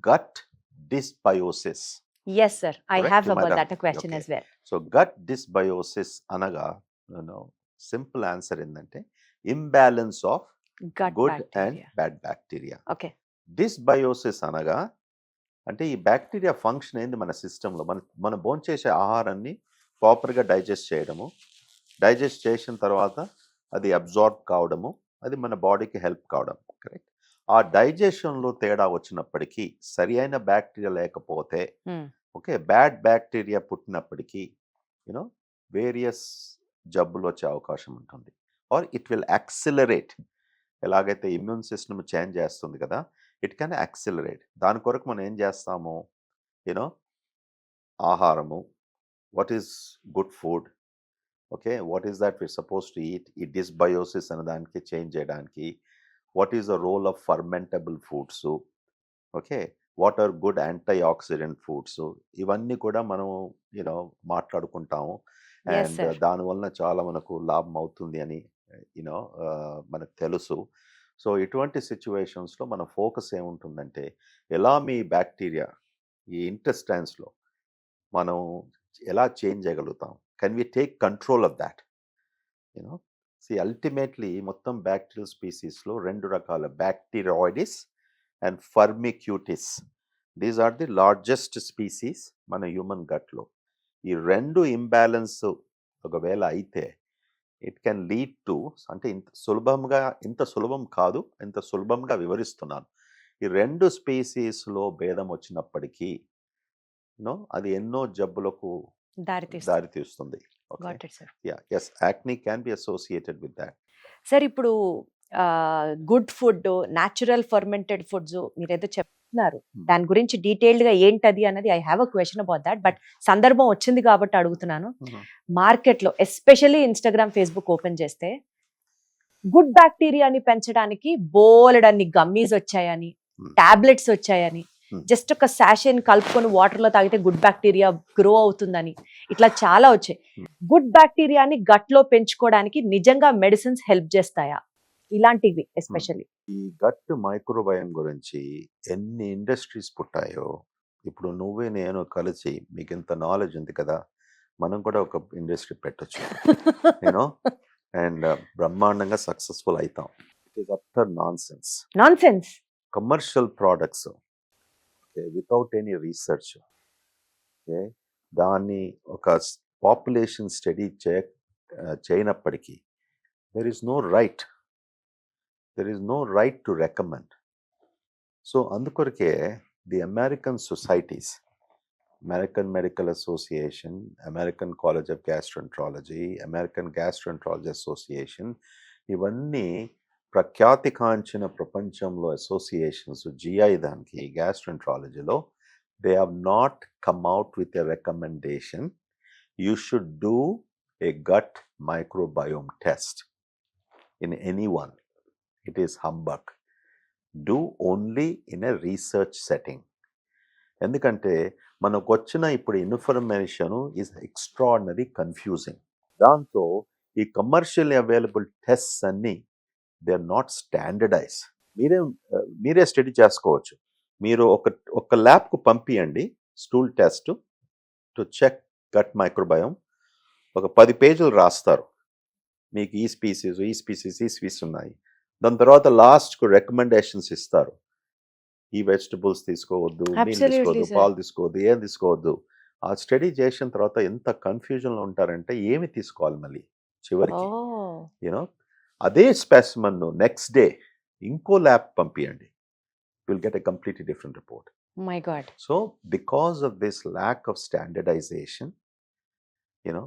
gut dysbiosis. Yes, sir. I Correct, have about madam? that a question Okay. as well. So gut dysbiosis అనగా simple answer ఏంటంటే imbalance of Gut good and bacteria. Bad bacteria. Okay. Dysbiosis అనగా అంటే ఈ bacteria function ఏంది మన సిస్టంలో, మన భోంచేసే ఆహారాన్ని ప్రాపర్గా డైజెస్ట్ చేయడము, డైజెస్ట్ చేసిన తర్వాత అది అబ్జార్బ్ కావడము, అది మన బాడీకి హెల్ప్ కావడం, కరెక్ట్? ఆ డైజెషన్లో తేడా వచ్చినప్పటికీ సరి అయిన బ్యాక్టీరియా లేకపోతే Hmm. ఓకే బ్యాడ్ బ్యాక్టీరియా పుట్టినప్పటికీ యూనో వేరియస్ జబ్బులు వచ్చే అవకాశం ఉంటుంది ఆర్ ఇట్ విల్ యాక్సిలరేట్. ఎలాగైతే ఇమ్యూన్ సిస్టమ్ చేంజ్ చేస్తుంది కదా, ఇట్ కెన్ యాక్సిలరేట్. దాని కొరకు మనం ఏం చేస్తాము, యూనో ఆహారము, what is good food, okay what is that we're suppose to eat, ఈ డిస్బయోసిస్ అనే దానికి చేంజ్ చేయడానికి, what is the role of fermentable foods, okay what are good antioxidant foods, ఇవన్నీ కూడా మనం యూనో మాట్లాడుకుంటాము. Yes, and sir. దానివలన చాలా మనకు లాభం అవుతుంది అని యూనో మనకు తెలుసు. సో ఇటువంటి సిచ్యువేషన్స్లో మన ఫోకస్ ఏముంటుందంటే ఎలా మీ బ్యాక్టీరియా ఈ ఇంటెస్టైన్స్లో మనం ఎలా చేంజ్ చేయగలుగుతాం, can we take control of that you know. See ultimately మొత్తం బ్యాక్టీరియల్ స్పీసీస్లో రెండు రకాల bacteroidetes and firmicutes, these are the largest species మన హ్యూమన్ గట్లో. ఈ రెండు ఇంబ్యాలెన్స్ ఒకవేళ అయితే ఇట్ కెన్ లీడ్ టు, అంటే ఇంత సులభం కాదు, ఇంత సులభంగా వివరిస్తున్నాను. ఈ రెండు స్పీసీస్లో భేదం వచ్చినప్పటికీ అది ఎన్నో జబ్బులకు దారితీస్తుంది. Got it, sir. Yes, acne can be associated with that. Sir ఇప్పుడు good food, natural fermented foods మీరేదో చెప్తున్నారు, దాని గురించి డీటెయిల్డ్ గా ఏంటది అన్నది I have a question about that. But సందర్భం వచ్చింది కాబట్టి అడుగుతున్నాను. మార్కెట్ లో ఎస్పెషల్లీ ఇన్స్టాగ్రామ్, ఫేస్బుక్ ఓపెన్ చేస్తే గుడ్ బ్యాక్టీరియాని పెంచడానికి బోలెడన్ని గమ్మీస్ వచ్చాయని, టాబ్లెట్స్ వచ్చాయని, జస్ట్ ఒక శాషేని కలుపుకొని వాటర్ లో తాగితే గుడ్ బ్యాక్టీరియా గ్రో అవుతుందని, ఇట్లా చాలా వచ్చాయి. గుడ్ బ్యాక్టీరియాని గట్ లో పెంచుకోవడానికి నిజంగా మెడిసిన్స్ హెల్ప్ చేస్తాయా? ఇలాంటివి ఎస్పెషల్లీ ఈ గట్ మైక్రోబయోమ్ గురించి ఎన్ని ఇండస్ట్రీస్ పుట్టాయో, ఇప్పుడు నువ్వే నేను కలిసి మీకు ఇంత నాలెడ్జ్ ఉంది కదా, మనం కూడా ఒక ఇండస్ట్రీ పెట్టొచ్చు యూనో అండ్ బ్రహ్మాండంగా సక్సెస్ఫుల్ అవుతాం. It is utter nonsense commercial products without any research. దాన్ని ఒక పాపులేషన్ స్టడీ చేయనప్పటికీ there is no right to recommend. So అందుకొరకే the American societies, American Medical Association, American College of Gastroenterology, American Gastroenterology Association, ఇవన్నీ ప్రఖ్యాతికాంచిన ప్రపంచంలో associations GI దానికి గ్యాస్ట్రోఎంట్రాలజీలో, they have not come out with a recommendation you should do a gut microbiome test in any one. It is humbug. Do only in a research setting. ఎందుకంటే మనకు వచ్చిన ఇప్పుడు information is extraordinary confusing. దాంతో ఈ commercial available tests అన్నీ they are not standardize. మీరే స్టడీ చేసుకోవచ్చు. మీరు ఒక ల్యాబ్కు పంపియండి stool test to check gut microbiome. ఒక 10 పేజీలు రాస్తారు, మీకు ఈ స్పీసీస్ ఉన్నాయి. దాని తర్వాత లాస్ట్కు రికమెండేషన్స్ ఇస్తారు. ఈ వెజిటబుల్స్ తీసుకోవద్దు, మీల్ తీసుకోవద్దు, పాలు తీసుకోవద్దు, ఏం తీసుకోవద్దు. ఆ స్టడీ చేసిన తర్వాత ఎంత కన్ఫ్యూజన్లో ఉంటారంటే ఏమి తీసుకోవాలి మళ్ళీ చివరికి యూనో. అదే స్పెసిమన్ నెక్స్ట్ డే ఇంకో ల్యాబ్ పంపియండి, will get a completely different report. My God. So because of this lack of standardization you know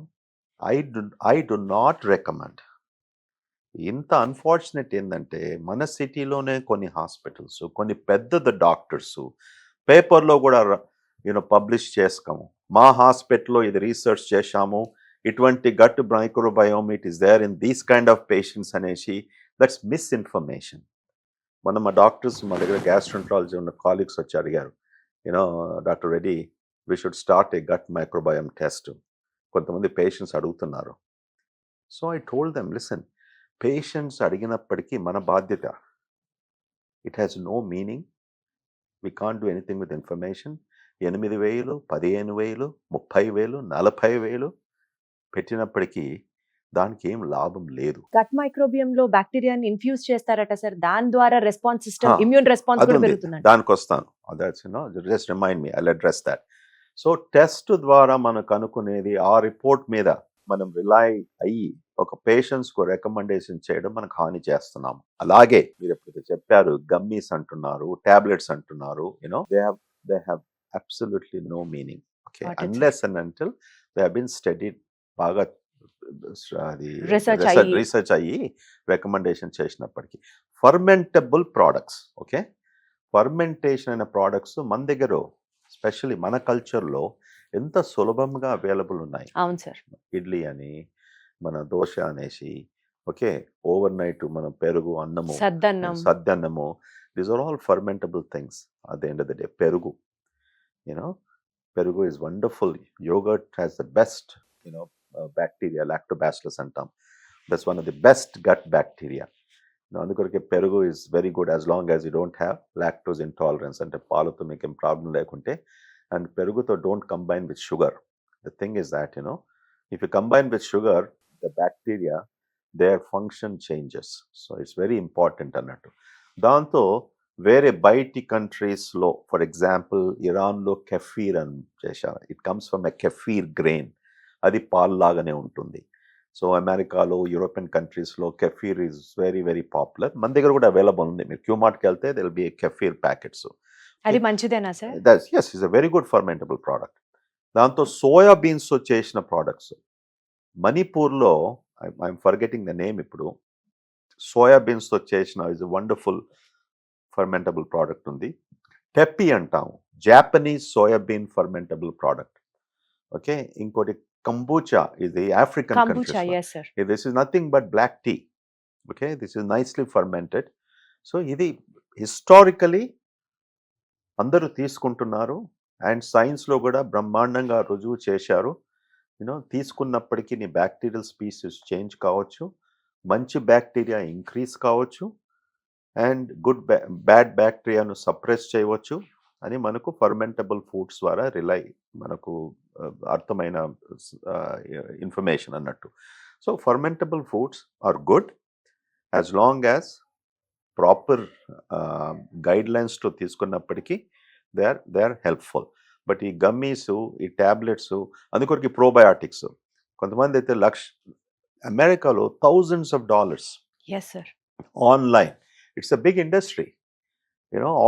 I do not recommend. ఇంత అన్ఫార్చునేట్ ఏంటంటే మన సిటీలోనే కొన్ని హాస్పిటల్స్, కొన్ని పెద్ద డాక్టర్స్ పేపర్లో కూడా పబ్లిష్ చేస్తాము, మా హాస్పిటల్లో ఇది రీసెర్చ్ చేశాము, ఇటువంటి gut microbiome it is there in these kind of patients అనేసి. That's misinformation. మన మా డాక్టర్స్, మా దగ్గర గ్యాస్ట్రోఎంట్రాలజీ ఉన్న కాలీగ్స్ వచ్చి అడిగారు, doctor Reddy we should start a gut microbiome test. కొంతమంది పేషెంట్స్ అడుగుతున్నారు. So I told them, listen, patients అడిగినప్పటికీ మన బాధ్యత. It has no meaning. We can't do anything with information. 8,000, 15,000, 30,000, 40,000 పెట్టినప్పటికీ దానికి ఏం లాభం లేదు. గట్ మైక్రోబియం లో బ్యాక్టీరియాని ఇన్ఫ్యూజ్ చేస్తారట సార్, దాని ద్వారా రెస్పాన్స్ సిస్టమ్, ఇమ్యూన్ రెస్పాన్స్ కూడా పెరుగుతుంది. దానికి వస్తాను. Just remind me, I will address that. So test ద్వారా మనకు అనుకునేది ఆ రిపోర్ట్ మీద మనం రిలై అయ్యి ఒక పేషెంట్స్ కు రికమెండేషన్ చేయడం మనకు హాని చేస్తున్నాం. అలాగే మీరు ఎప్పుడైతే చెప్పారు గమ్మీస్ అంటున్నారు, టాబ్లెట్స్ అంటున్నారు, they have absolutely no meaning. Okay, Got it, sir. Unless and until they have been studied, బాగా అది Research అయ్యి. రీసెర్చ్ అయ్యి రికమెండేషన్ చేసినప్పటికీ ఫర్మెంటబుల్ ప్రోడక్ట్స్, ఓకే, ఫర్మెంటేషన్ అయిన ప్రోడక్ట్స్ మన దగ్గర స్పెషల్లీ మన కల్చర్లో ఎంత సులభంగా అవైలబుల్ ఉన్నాయి. అవును సార్. ఇడ్లీ అని, మన దోశ అనేసి, ఓకే, ఓవర్ నైట్ మన పెరుగు అన్నము, సద్దన్నము, these are all fermentable things. At the end of the day perugu is wonderful. Yogurt has the best bacteria, lactobacillus antam. That's one of the best gut bacteria. అందుకొరకే పెరుగు is very good as long as you don't have lactose intolerance, అంటే పాలతో మీకు ఏం problem లేకుంటే. And పెరుగుతో don't combine with sugar. The thing is that if you combine with sugar, the bacteria, their function changes. So it's very important అన్నట్టు. దాంతో వేరే బయటి కంట్రీస్లో, ఫర్ ఎగ్జాంపుల్ ఇరాన్లో కెఫీర్ అని చేశారు. It comes from a kefir grain. అది పాల్లాగానే ఉంటుంది. సో అమెరికాలో, యూరోపియన్ కంట్రీస్లో kefir is very very popular. మన దగ్గర కూడా అవైలబుల్ ఉంది. మీరు క్యూమార్ట్కి వెళ్తే there will be kefir packets. అది మంచిదేనా sir? yes, is a very good fermentable product. దాంతో సోయా బీన్స్ తో చేసిన ప్రోడక్ట్స్, మణిపూర్లో ఐఎమ్ ఫర్గెటింగ్ ద నేమ్ ఇప్పుడు, సోయా బీన్స్ తో చేసిన ఇస్ వండర్ఫుల్ ఫర్మెంటబుల్ ప్రోడక్ట్ ఉంది. టెప్పి అంటాం, జాపనీస్ సోయాబీన్ ఫర్మెంటబుల్ ప్రోడక్ట్. ఓకే, ఇంకోటి కంబూచా, ఇది African countries. This is nothing but black tea. Okay, this is nicely fermented. So ఇది హిస్టారికలీ అందరూ తీసుకుంటున్నారు. అండ్ సైన్స్లో కూడా బ్రహ్మాండంగా రుజువు చేశారు. తీసుకున్నప్పటికీ నీ బ్యాక్టీరియల్ స్పీసీస్ చేంజ్ కావచ్చు, మంచి బ్యాక్టీరియా ఇంక్రీజ్ కావచ్చు, అండ్ బ్యాడ్ బ్యాక్టీరియాను సప్రెస్ చేయవచ్చు అని మనకు ఫర్మెంటబుల్ ఫుడ్స్ ద్వారా మనకు అర్థమైన ఇన్ఫర్మేషన్ అన్నట్టు. So fermentable foods are good as long as proper గైడ్లైన్స్తో తీసుకున్నప్పటికీ దే ఆర్ హెల్ప్ఫుల్. బట్ ఈ గమ్మీస్, ఈ ట్యాబ్లెట్స్, అందుకొరకు ప్రోబయాటిక్స్, కొంతమంది అయితే అమెరికాలో $1000s online. It's a big industry,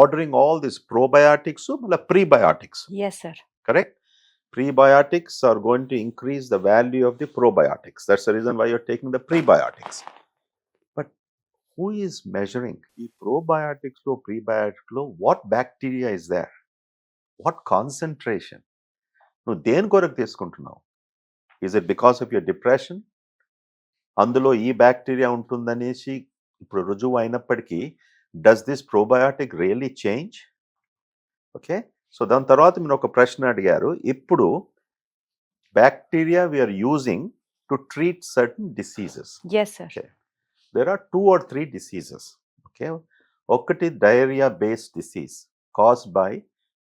ordering all these probiotics, prebiotics. Yes, sir. Correct? Prebiotics are going to increase the value of the probiotics. That's the reason why you're taking the prebiotics. But who is measuring the probiotics lo, prebiotics lo, what bacteria is there? What concentration? No, దేని కొరకు తీసుకుంటున్నావు? Is it because of your depression? అందులో ఈ bacteria ఉంటుందనేసి ఇప్పుడు రుజువు అయినప్పటికీ does this probiotic really change? Okay, so దాని తర్వాత మీరు ఒక ప్రశ్న అడిగారు. ఇప్పుడు bacteria we are using to treat certain diseases. Yes, sir. Okay. There are 2 or 3 diseases. Okay, ఒకటి diarrhoea based disease caused by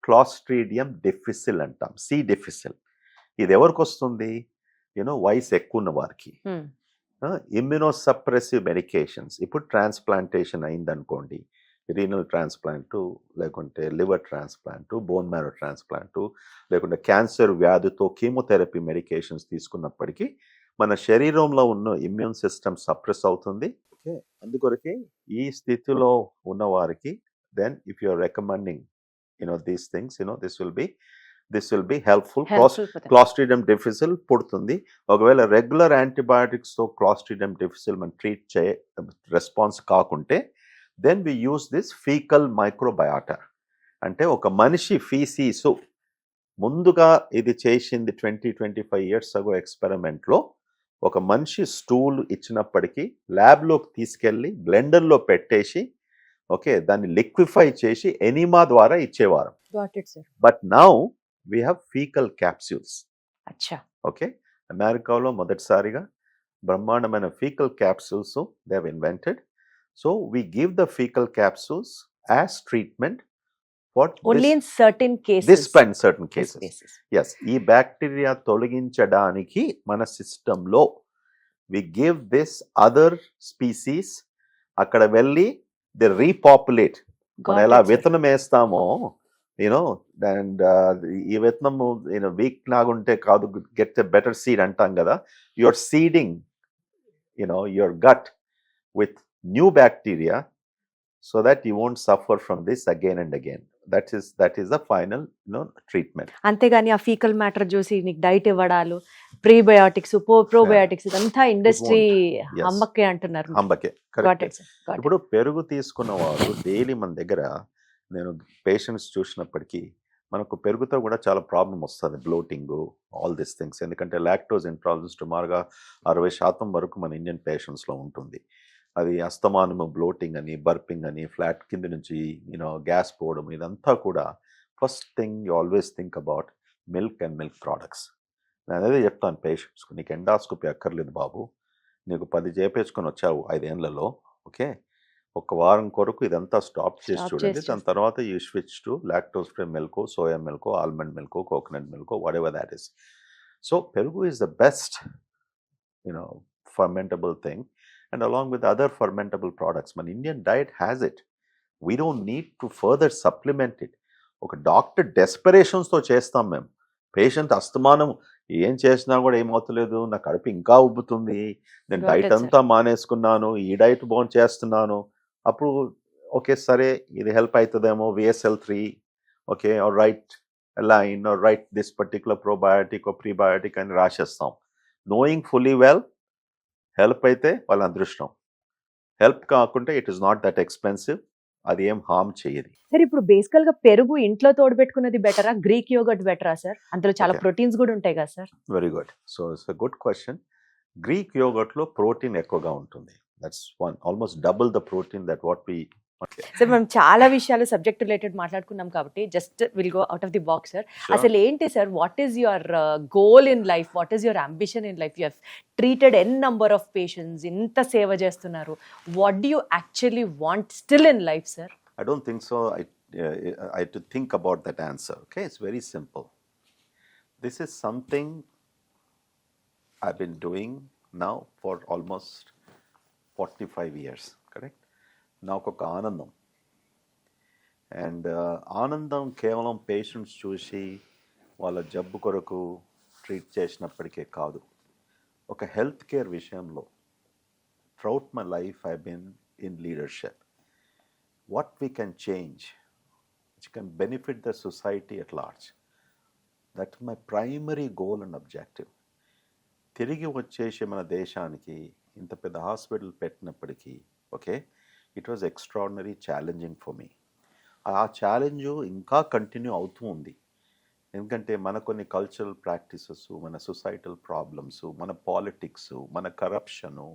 Clostridium difficile అంటాం, సి డిఫిసిల్. ఇది ఎవరికి వస్తుంది? వయసు ఎక్కువ ఉన్న వారికి. ఇమ్యునోసప్రెసివ్ మెడికేషన్స్, ఇప్పుడు ట్రాన్స్ప్లాంటేషన్ అయిందనుకోండి, రీనల్ ట్రాన్స్ప్లాంట్, లేకుంటే liver transplant, bone marrow transplant, లేకుంటే క్యాన్సర్ వ్యాధితో కీమోథెరపీ మెడికేషన్స్ తీసుకున్నప్పటికీ మన శరీరంలో ఉన్న ఇమ్యూన్ సిస్టమ్ సప్రెస్ అవుతుంది. ఓకే, అందుకొరకే ఈ స్థితిలో ఉన్న వారికి then if you are recommending these things, this will be helpful. Clostridium difficile పుడుతుంది. ఒకవేళ రెగ్యులర్ యాంటీబయాటిక్స్ తో Clostridium difficile మనం ట్రీట్ రెస్పాన్స్ కాకుంటే then we use this faecal microbiota. అంటే ఒక మనిషి ఫీసీస్ ముందుగా ఇది చేసింది 20-25 years ago ఎక్స్పెరిమెంట్లో. ఒక మనిషి స్టూల్ ఇచ్చినప్పటికీ ల్యాబ్లోకి తీసుకెళ్ళి బ్లెండర్లో పెట్టేసి, ఓకే, దాన్ని లిక్విఫై చేసి ఎనిమా ద్వారా ఇచ్చేవారు. But now we have faecal capsules. Okay, అమెరికాలో మొదటిసారిగా బ్రహ్మాండమైన faecal capsules they have invented. So we give the faecal capsules as treatment for only in certain cases. yes, ఈ బ్యాక్టీరియా తొలగించడానికి మన సిస్టంలో we give this other species. అక్కడ వెళ్ళి they రీపాపులేట్. మనం ఎలా విత్తనం వేస్తామో యూనో అండ్ ఈ విత్తనము వీక్ లాగుంటే కాదు, గెట్ ఎ బెటర్ సీడ్ అంటాం కదా. Your seeding your gut with new bacteria so that you won't suffer from this again and again. That is the final treatment. అంతేగాని ఆ ఫీకల్ మ్యాటర్ చూసి నీకు diet ఇవ్వడాలు, prebiotics, probiotics ఇదంతా industry Yes. అమ్మకే అంటున్నారు. అంబకే Got correct. it, sir. Got it. ఇప్పుడు పెరుగు తీసుకున్న వారు డైలీ మన దగ్గర, నేను పేషెంట్స్ చూసినప్పటికీ మనకు పెరుగుతో కూడా చాలా ప్రాబ్లం వస్తుంది, బ్లోటింగ్, ఆల్ దీస్ థింగ్స్. ఎందుకంటే లాక్టోజ్ ఇంటాలరెన్స్ సుమారుగా 60% వరకు మన ఇండియన్ పేషెంట్స్లో ఉంటుంది. అది అస్తమానము బ్లోటింగ్ అని, బర్పింగ్ అని, ఫ్లాట్ కింద నుంచి గ్యాస్ పోవడం, ఇదంతా కూడా first thing you always think about milk and milk products. నేను అదే చెప్తాను పేషెంట్స్కు, నీకు ఎండాస్కోపీ అక్కర్లేదు బాబు, నీకు 10 చేపించుకొని వచ్చావు 5 ఏళ్లలో, ఓకే, ఒక వారం కొరకు ఇదంతా స్టాప్ చేసి చూడండి. దాని తర్వాత you switch to lactose free milk, soya milk, almond milk, coconut milk, whatever that is. So perugu is the best fermentable thing, and along with other fermentable products. మన Indian diet has it. We don't need to further supplement it. ఒక doctor డెస్పరేషన్స్తో చేస్తాం మేము. Patient అస్తమానం ఏం చేసినా కూడా ఏమవుతలేదు, నా కడుపు ఇంకా ఉబ్బుతుంది, నేను Got డైట్ it, sir. అంతా మానేసుకున్నాను, ఈ డైట్ బాగుంది చేస్తున్నాను. అప్పుడు ఓకే సరే ఇది హెల్ప్ అవుతుందేమో, VSL3, okay, or write line, or write this particular probiotic or prebiotic అని రాసేస్తాం. నోయింగ్ ఫుల్లీ వెల్ హెల్ప్ అయితే వాళ్ళ అదృష్టం, హెల్ప్ కాకుంటే it is not that expensive, అది ఏం హార్మ్ చేయదు. సార్ ఇప్పుడు బేసికల్ గా పెరుగు ఇంట్లో తోడుపెట్టుకున్నది బెటరా, గ్రీక్ యోగర్ట్ బెటరా సార్? అందులో చాలా Okay. ప్రోటీన్స్ కూడా ఉంటాయి కదా sir. Very good. So it's a good question. Greek యోగర్ట్లో ప్రోటీన్ ఎక్కువగా ఉంటుంది. That's one, almost double the protein that what we. Sir మనం చాలా విషయాలు సబ్జెక్ట్ రిలేటెడ్ మాట్లాడుకున్నాం కాబట్టి just will go out of the box sir. అసలు ఏంటి sir, what is your goal in life, what is your ambition in life? You have treated n number of patients, ఇంత సేవ చేస్తున్నారు. What do you actually want still in life sir? I don't think so. I had to think about that answer. Okay, it's very simple. This is something I've been doing now for almost 45 years. Correct? నాకు ఒక ఆనందం, and ఆనందం కేవలం patients చూసి వాళ్ళ జబ్బు కొరకు treat చేసినప్పటికే కాదు. ఒక హెల్త్ కేర్ విషయంలో throughout my life I been in leadership. What we can change, which can benefit the society at large. That's my primary goal and objective. తిరిగి వచ్చేసి మన దేశానికి ఇంత పెద్ద హాస్పిటల్ పెట్టినప్పటికీ, okay, it was extraordinary challenging for me. ఆ challenge ఇంకా continue అవుతూ ఉంది. ఎందుకంటే మన కొన్ని కల్చరల్ ప్రాక్టీసెస్, మన సొసైటల్ ప్రాబ్లమ్స్, మన పాలిటిక్స్, మన కరప్షను,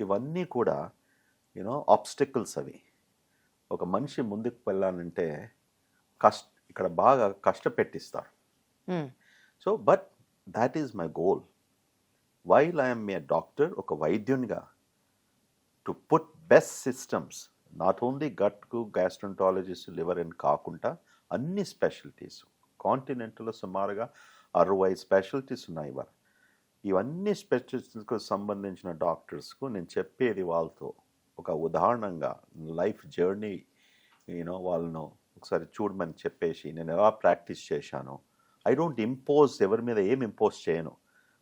ఇవన్నీ కూడా ఆబ్స్టికల్స్ అవి. ఒక మనిషి ముందుకు వెళ్ళాలంటే ఇక్కడ బాగా కష్టపెట్టిస్తారు. So but that is my goal. While I'm a doctor, ఒక వైద్యునిగా, to put best systems, not only గట్కు, గ్యాస్ట్రంటాలజిస్ట్, లివర్ అని కాకుండా అన్ని స్పెషాలిటీస్. కాంటినెంట్లో సుమారుగా 60 స్పెషాలిటీస్ ఉన్నాయి ఇవాళ. ఇవన్నీ స్పెషాలిటీస్కు సంబంధించిన డాక్టర్స్కు నేను చెప్పేది వాళ్ళతో ఒక ఉదాహరణంగా లైఫ్ జర్నీ వాళ్ళను ఒకసారి చూడమని చెప్పేసి నేను ఎలా ప్రాక్టీస్ చేశాను. ఐ డోంట్ ఇంపోజ్, ఎవరి మీద ఏం ఇంపోజ్ చేయను,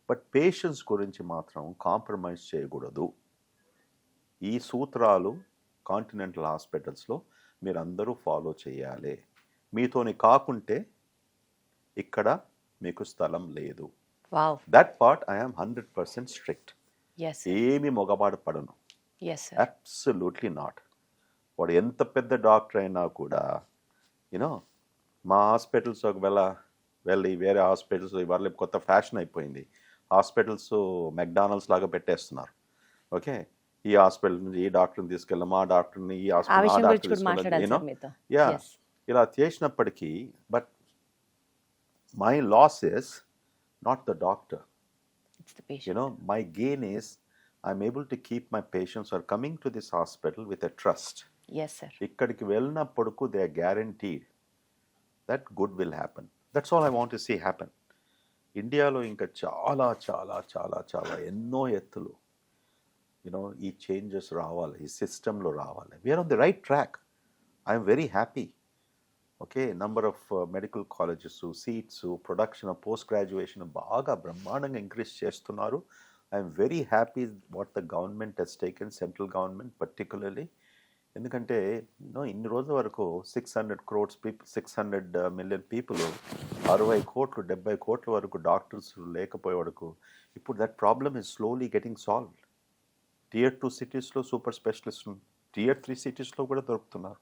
బట్ పేషెంట్స్ గురించి మాత్రం కాంప్రమైజ్ చేయకూడదు. ఈ సూత్రాలు కాంటినెంటల్ హాస్పిటల్స్లో మీరు అందరూ ఫాలో చేయాలి. మీతోని కాకుంటే ఇక్కడ మీకు స్థలం లేదు. That part I am 100% strict. ఏమి మొగబాటు పడను. Absolutely not. వాడు ఎంత పెద్ద డాక్టర్ అయినా కూడా మా హాస్పిటల్స్ ఒకవేళ వెళ్ళి వేరే హాస్పిటల్స్ ఇవాళ కొత్త ఫ్యాషన్ అయిపోయింది, హాస్పిటల్స్ మెక్డానల్డ్స్ లాగా పెట్టేస్తున్నారు. ఓకే, ఈ హాస్పిటల్ నుంచి ఈ డాక్టర్ని తీసుకెళ్ళాం, ఆ డాక్టర్ని ఈ హాస్పిటల్ యా ఇలా చేసినప్పటికీ, but my loss is not the doctor. My gain is I'm able to keep my patients who are coming to this hospital with a trust. Yes, sir. ikkadiki vellinappuduku they are guaranteed that good will happen. That's all I want to see happen. India lo inka chaala chaala chaala chaala enno ettulu ee changes raavali, ee system lo raavali. We are on the right track. I am very happy. Okay, number of medical colleges, seats, production, post graduation బాగా బ్రహ్మాండంగా increase చేస్తున్నారు. I'm very happy what the government has taken, central government particularly. ఎందుకంటే ఇన్ని రోజుల వరకు 600 crores people, 600 million people, 60 కోట్లు 70 కోట్ల వరకు డాక్టర్స్ లేకపోయే వరకు ఇప్పుడు that problem is slowly getting solved. Tier 2 సిటీస్లో సూపర్ స్పెషలిస్ట్, Tier 3 సిటీస్లో కూడా దొరుకుతున్నారు.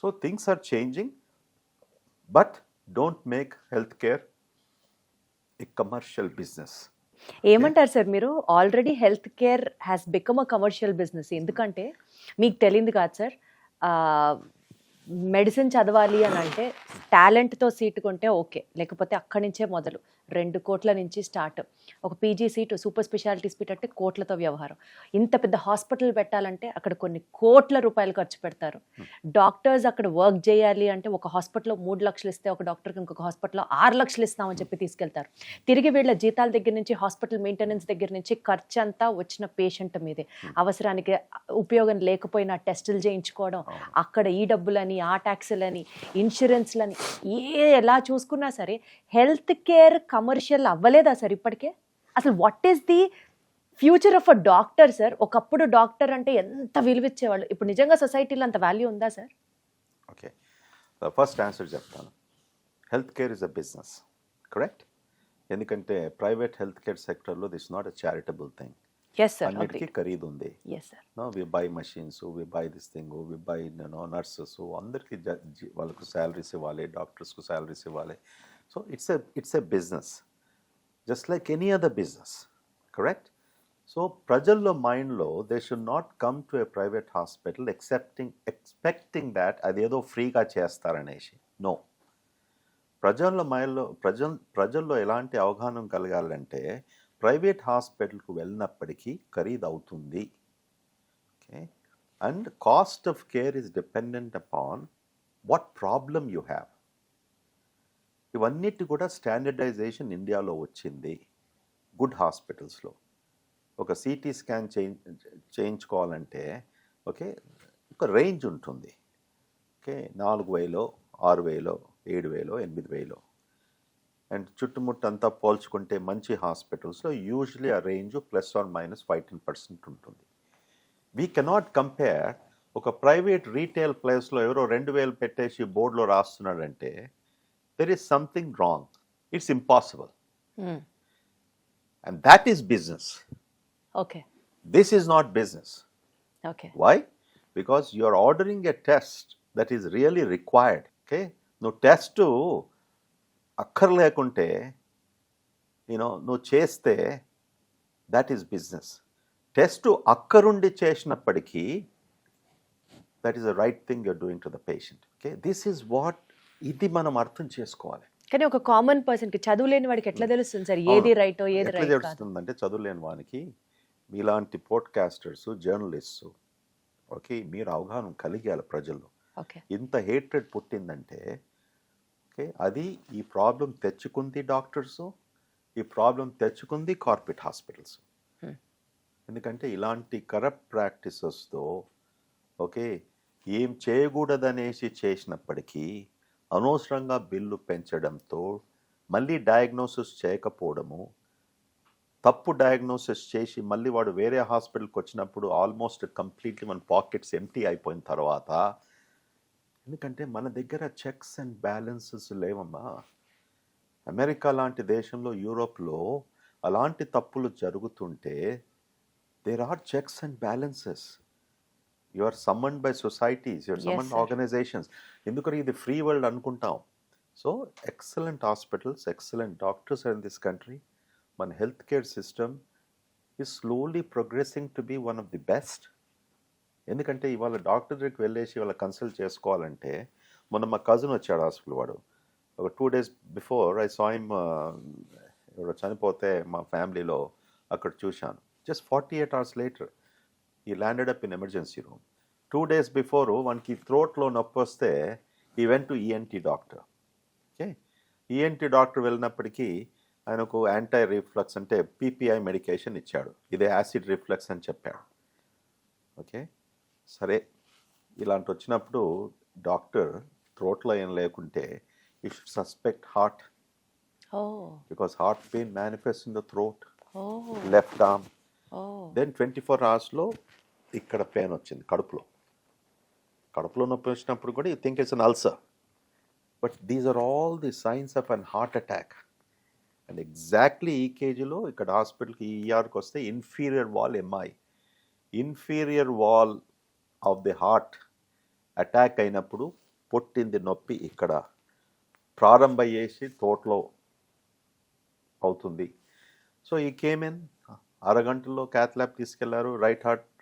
So things are changing, but don't make health care a commercial business. ఏమంటారు సార్ మీరు? Already health care has become a commercial business. ఎందుకంటే మీకు తెలియదు కాదు సార్, మెడిసిన్ చదవాలి అని అంటే టాలెంట్తో సీటు కొంటే ఓకే, లేకపోతే అక్కడి నుంచే మొదలు 2 కోట్ల నుంచి స్టార్ట్. ఒక PG seat, super speciality seat అంటే కోట్లతో వ్యవహారం. ఇంత పెద్ద హాస్పిటల్ పెట్టాలంటే అక్కడ కొన్ని కోట్ల రూపాయలు ఖర్చు పెడతారు. డాక్టర్స్ అక్కడ వర్క్ చేయాలి అంటే ఒక హాస్పిటల్లో 3 లక్షలు ఇస్తే ఒక డాక్టర్కి ఇంకొక హాస్పిటల్లో 6 లక్షలు ఇస్తామని చెప్పి తీసుకెళ్తారు. తిరిగి వీళ్ళ జీతాల దగ్గర నుంచి, హాస్పిటల్ మెయింటెనెన్స్ దగ్గర నుంచి ఖర్చు అంతా వచ్చిన పేషెంట్ మీదే. అవసరానికి ఉపయోగం లేకపోయినా టెస్టులు చేయించుకోవడం, అక్కడ ఈ డబ్బులని, ఆ ట్యాక్సులని, ఇన్సూరెన్స్లని, ఎలా చూసుకున్నా సరే హెల్త్ కేర్ కమర్షియల్ అవ్వలేదా సార్ ఇప్పటికే? అసలు what is the future of a doctor sir? ఒకప్పుడు డాక్టర్ అంటే ఎంత విలువిచ్చేవాళ్ళు, ఇప్పుడు నిజంగా సొసైటీలో అంత వాల్యూ ఉందా సార్? ఓకే, ఫస్ట్ ఆన్సర్ చెప్తాను. Health care is a business, correct? ఎందుకంటే ప్రైవేట్ హెల్త్ కేర్ సెక్టర్లో this not a charitable thing. Yes sir, అన్నిటికీ agreed. ఖరీదు ఉంది. Yes sir. We buy machines, we buy this thing, we buy nurses, అందరికీ వాళ్ళకు salaries ఇవ్వాలి, డాక్టర్స్కు salaries ఇవ్వాలి. So it's a business just like any other business, correct? So ప్రజల్లో మైండ్లో they should not come to A private hospital expecting that అదేదో ఫ్రీగా చేస్తారనేసి. No, ప్రజల్లో మైండ్లో ప్రజల్లో ఎలాంటి అవగాహన కలగాలంటే ప్రైవేట్ హాస్పిటల్కు వెళ్ళినప్పటికీ ఖరీదు అవుతుంది. Okay, and cost of care is dependent upon what problem you have. ఇవన్నిటి కూడా స్టాండర్డైజేషన్ ఇండియాలో వచ్చింది గుడ్ హాస్పిటల్స్లో. ఒక సిటీ స్కాన్ చేయించుకోవాలంటే ఓకే ఒక రేంజ్ ఉంటుంది. ఓకే, 4,000, 6,000, 7,000, 8,000. అండ్ చుట్టుముట్టంతా పోల్చుకుంటే మంచి హాస్పిటల్స్లో యూజువలీ ఆ రేంజ్ ±5-10% ఉంటుంది. We cannot compare. ఒక ప్రైవేట్ రీటైల్ ప్లేస్లో ఎవరో 2,000 పెట్టేసి బోర్డులో రాస్తున్నాడంటే there is something wrong. It's impossible. And that is business. Okay, this is not business. Okay. Why? Because you are ordering a test that is really required. Okay, నువ్వు test అక్కర్లేకుంటే నువ్వు చేస్తే that is business. Test అక్కరుండి చేసినప్పటికీ that is the right thing you're doing to the patient. Okay, this is what, ఇది మనం అర్థం చేసుకోవాలి. కానీ ఒక కామన్ పర్సన్కి, చదువు లేని వాడికి ఎట్లా తెలుస్తుంది సార్ ఏది రైటో ఏది ఎట్లా రైట్ కాదు? తెలుస్తుందంటే చదువులేని వానికి మీలాంటి పోడ్కాస్టర్స్, జర్నలిస్ట్స్, ఓకే, మీరు అవగాహన కలిగాలి ప్రజల్లో. ఓకే, ఇంత హేట్రెడ్ పుట్టిందంటే ఓకే, అది ఈ ప్రాబ్లం తెచ్చుకుంది డాక్టర్స్, ఈ ప్రాబ్లం తెచ్చుకుంది కార్పొరేట్ హాస్పిటల్స్. ఎందుకంటే ఇలాంటి కరప్ట్ ప్రాక్టీసెస్తో ఓకే ఏం చేయకూడదనేసి చేసినప్పటికీ అనవసరంగా బిల్లు పెంచడంతో, మళ్ళీ డయాగ్నోసిస్ చేయకపోవడము, తప్పు డయాగ్నోసిస్ చేసి మళ్ళీ వాడు వేరే హాస్పిటల్కి వచ్చినప్పుడు ఆల్మోస్ట్ కంప్లీట్లీ మన పాకెట్స్ ఎంటీ అయిపోయిన తర్వాత, ఎందుకంటే మన దగ్గర చెక్స్ అండ్ బ్యాలెన్సెస్ లేవమ్మా. అమెరికా లాంటి దేశంలో, యూరోప్లో అలాంటి తప్పులు జరుగుతుంటే there are checks and balances. You are summoned by societies, you are summoned organisations. ఎందుకంటే ఇది ఫ్రీ వరల్డ్ అనుకుంటాం. So excellent hospitals, excellent doctors in this country. మన health care system is slowly progressing to be one of the best. ఎందుకంటే ఇవాళ doctor దగ్గరికి వెళ్ళేసి వాళ్ళ consult చేసుకోవాలంటే, మొన్న మా కజిన్ వచ్చాడు హాస్పిటల్. వాడు ఒక 2 days before I saw him, ఎవరో చనిపోతే మా ఫ్యామిలీలో అక్కడ చూశాను. Just 48 hours later he landed up in emergency room. 2 days before వానికి థ్రోట్లో నొప్పి వస్తే he went to ENT doctor. Okay, ENT doctor వెళ్ళినప్పటికీ ఆయనకు యాంటీ రిఫ్లక్స్ అంటే PPI మెడికేషన్ ఇచ్చాడు. ఇదే యాసిడ్ రిఫ్లక్స్ అని చెప్పాడు. ఓకే, సరే, ఇలాంటి వచ్చినప్పుడు డాక్టర్ థ్రోట్లో ఏం లేకుంటే you should suspect heart, oh because heart pain manifest in the throat, or left arm. Oh then 24 అవర్స్లో ఇక్కడ పెయిన్ వచ్చింది కడుపులో నొప్పి వచ్చినప్పుడు కూడా you think it's an ulcer, but these are all the signs of an heart attack. And exactly ఈ కేజీలో ఇక్కడ హాస్పిటల్కి ఈఆర్కి వస్తే inferior wall MI, inferior wall of the heart attack అయినప్పుడు పుట్టింది నొప్పి ఇక్కడ ప్రారంభ చేసి తోటలో అవుతుంది. సో ఈ కేమెన్ అరగంటలో క్యాత్ ల్యాబ్ తీసుకెళ్లారు,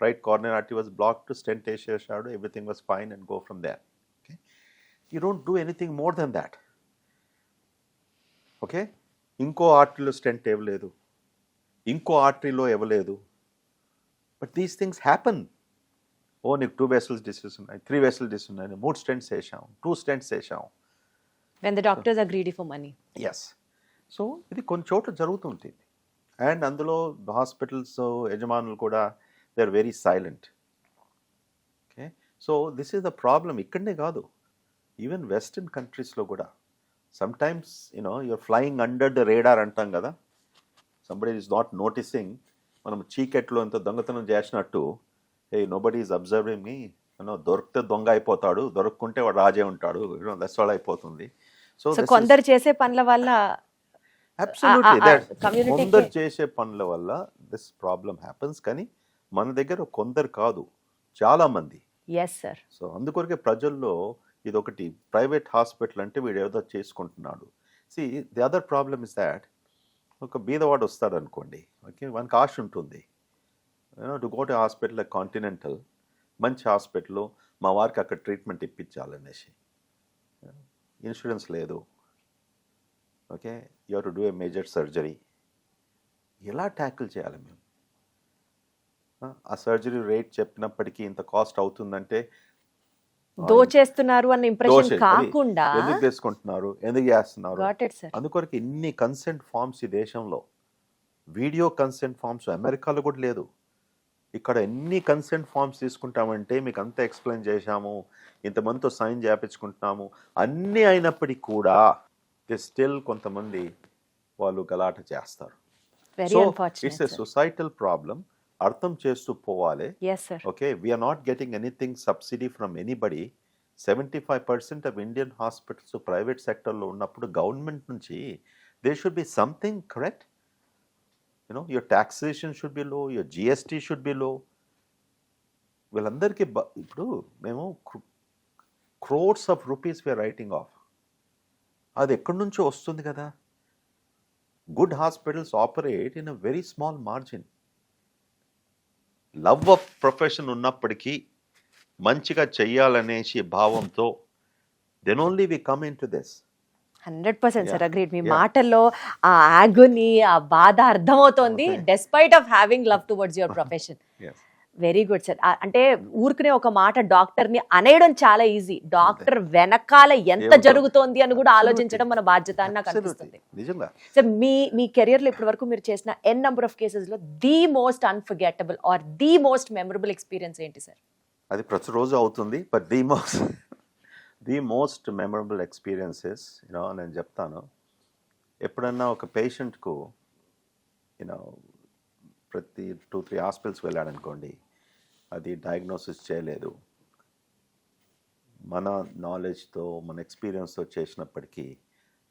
right coronary artery was blocked, stent వేసేసాడు, everything was fine and go from there. Okay, you don't do anything more than that. Okay, ఇంకో ఆర్టరీలో స్టెంట్ ఇవ్వలేదు, ఇంకో ఆర్టరీలో ఇవ్వలేదు, బట్ దీస్ థింగ్స్ హ్యాపన్. ఓ నీకు 2 వెసల్స్ డిసీజ్ ఉన్నాయి, 3 వెసల్ డిసీజ్ ఉన్నాయి, 3 స్టెంట్స్ వేసాం, 2 స్టెంట్స్ వేసాం. when the doctors are greedy for money. Yes, so ఇది కొన్ని చోట్ల జరుగుతుంటుంది. అండ్ అందులో హాస్పిటల్స్ యజమానులు కూడా they are very silent. Okay, so this is the problem. ఇక్కడనే కాదు, ఈవెన్ వెస్టర్న్ కంట్రీస్లో కూడా sometimes you're flying under the radar అంటాం కదా, సంబడి ఈజ్ నాట్ నోటీసింగ్. మనం చీకట్లో ఎంత దొంగతనం చేసినట్టు, నోబడీ ఈజ్ అబ్జర్వింగ్ మీ, దొరికితే దొంగ అయిపోతాడు, దొరకకుంటే వాడు రాజే ఉంటాడు, దట్స్ ఆల్ అయిపోతుంది. సో కొందరు చేసే పనుల వల్ల కొందరు చేసే పనుల వల్ల దిస్ ప్రాబ్లం హ్యాపన్స్. కానీ మన దగ్గర కొందరు కాదు, చాలా మంది. Yes sir. సో అందుకొరకే ప్రజల్లో ఇది ఒకటి, ప్రైవేట్ హాస్పిటల్ అంటే వీడు ఏదో చేసుకుంటున్నాడు. See the other problem is that, ఒక బీదవాడు వస్తాడు అనుకోండి, ఓకే, వానికి ఆశ ఉంటుంది to go to hospital like Continental, మంచి హాస్పిటల్, మా వారికి అక్కడ ట్రీట్మెంట్ ఇప్పించాలనేసి. ఇన్సూరెన్స్ లేదు, okay, you have to do a major surgery. ఎలా ట్యాకిల్ చేయాలి మేము? ఆ సర్జరీ రేట్ చెప్పినప్పటికీ ఇంత కాస్ట్ అవుతుందంటే దోచేస్తున్నారు అన్న ఇంప్రెషన్ కాకుండా ఎందుకు తీసుకుంటున్నారు, ఎందుకు చేస్తున్నారు? Got it, sir. అందుకొరకు ఇన్ని కన్సెంట్ ఫార్మ్స్ ఈ దేశంలో, వీడియో కన్సెంట్ ఫార్మ్స్ అమెరికాలో కూడా లేదు. ఇక్కడ ఎన్ని కన్సెంట్ ఫార్మ్స్ తీసుకుంటామంటే మీకు అంతా ఎక్స్ప్లెయిన్ చేశాము, ఇంతమందితో సైన్ చేయించుకుంటున్నాము, అన్నీ అయినప్పటికీ కూడా స్టిల్ కొంతమంది వాళ్ళు గలాట చేస్తారు. Very unfortunate. It's a societal problem, అర్థం చేస్తూ పోవాలి. yes sir. Okay, we're not getting anything subsidy from anybody. 75% of Indian hospitals private సెక్టర్లో ఉన్నప్పుడు గవర్నమెంట్ నుంచి there should be something correct. your taxation should be low, your GST should be low. వీళ్ళందరికీ ఇప్పుడు మేము crores of rupees we are writing off. అది ఎక్కడి నుంచో వస్తుంది కదా. Good hospitals operate in a very small margin. Love of profession ఉన్నప్పటికీ మంచిగా చెయ్యాలనేసి భావంతో then only we come into this. 100% sir, agreed. మీ మాటల్లో ఆ ఆగుని, ఆ బాధ అర్థమవుతోంది, despite of having love towards your profession. Very good sir. అంటే ఊరికనే ఒక మాట డాక్టర్ ని అనేయడం చాలా ఈజీ, డాక్టర్ వెనకాల ఎంత జరుగుతోంది అని కూడా ఆలోచించడం మన బాధ్యత అని నాకు అనిపిస్తుంది. సార్, మీ కెరియర్ లో ఇప్పటి వరకు మీరు చేసిన ఎన్ నంబర్ ఆఫ్ కేసెస్ లో the most unforgettable or the most memorable experience ఏంటి సార్? అది ప్రతిరోజు అవుతుంది, but the most memorable experiences నేను చెప్తాను. ఎప్పుడన్నా ఒక పేషెంట్కు ప్రతి 2-3 హాస్పిటల్స్ వెళ్ళాడనుకోండి, అది డయాగ్నోసిస్ చేయలేదు, మన నాలెడ్జ్తో మన ఎక్స్పీరియన్స్తో చేసినప్పటికీ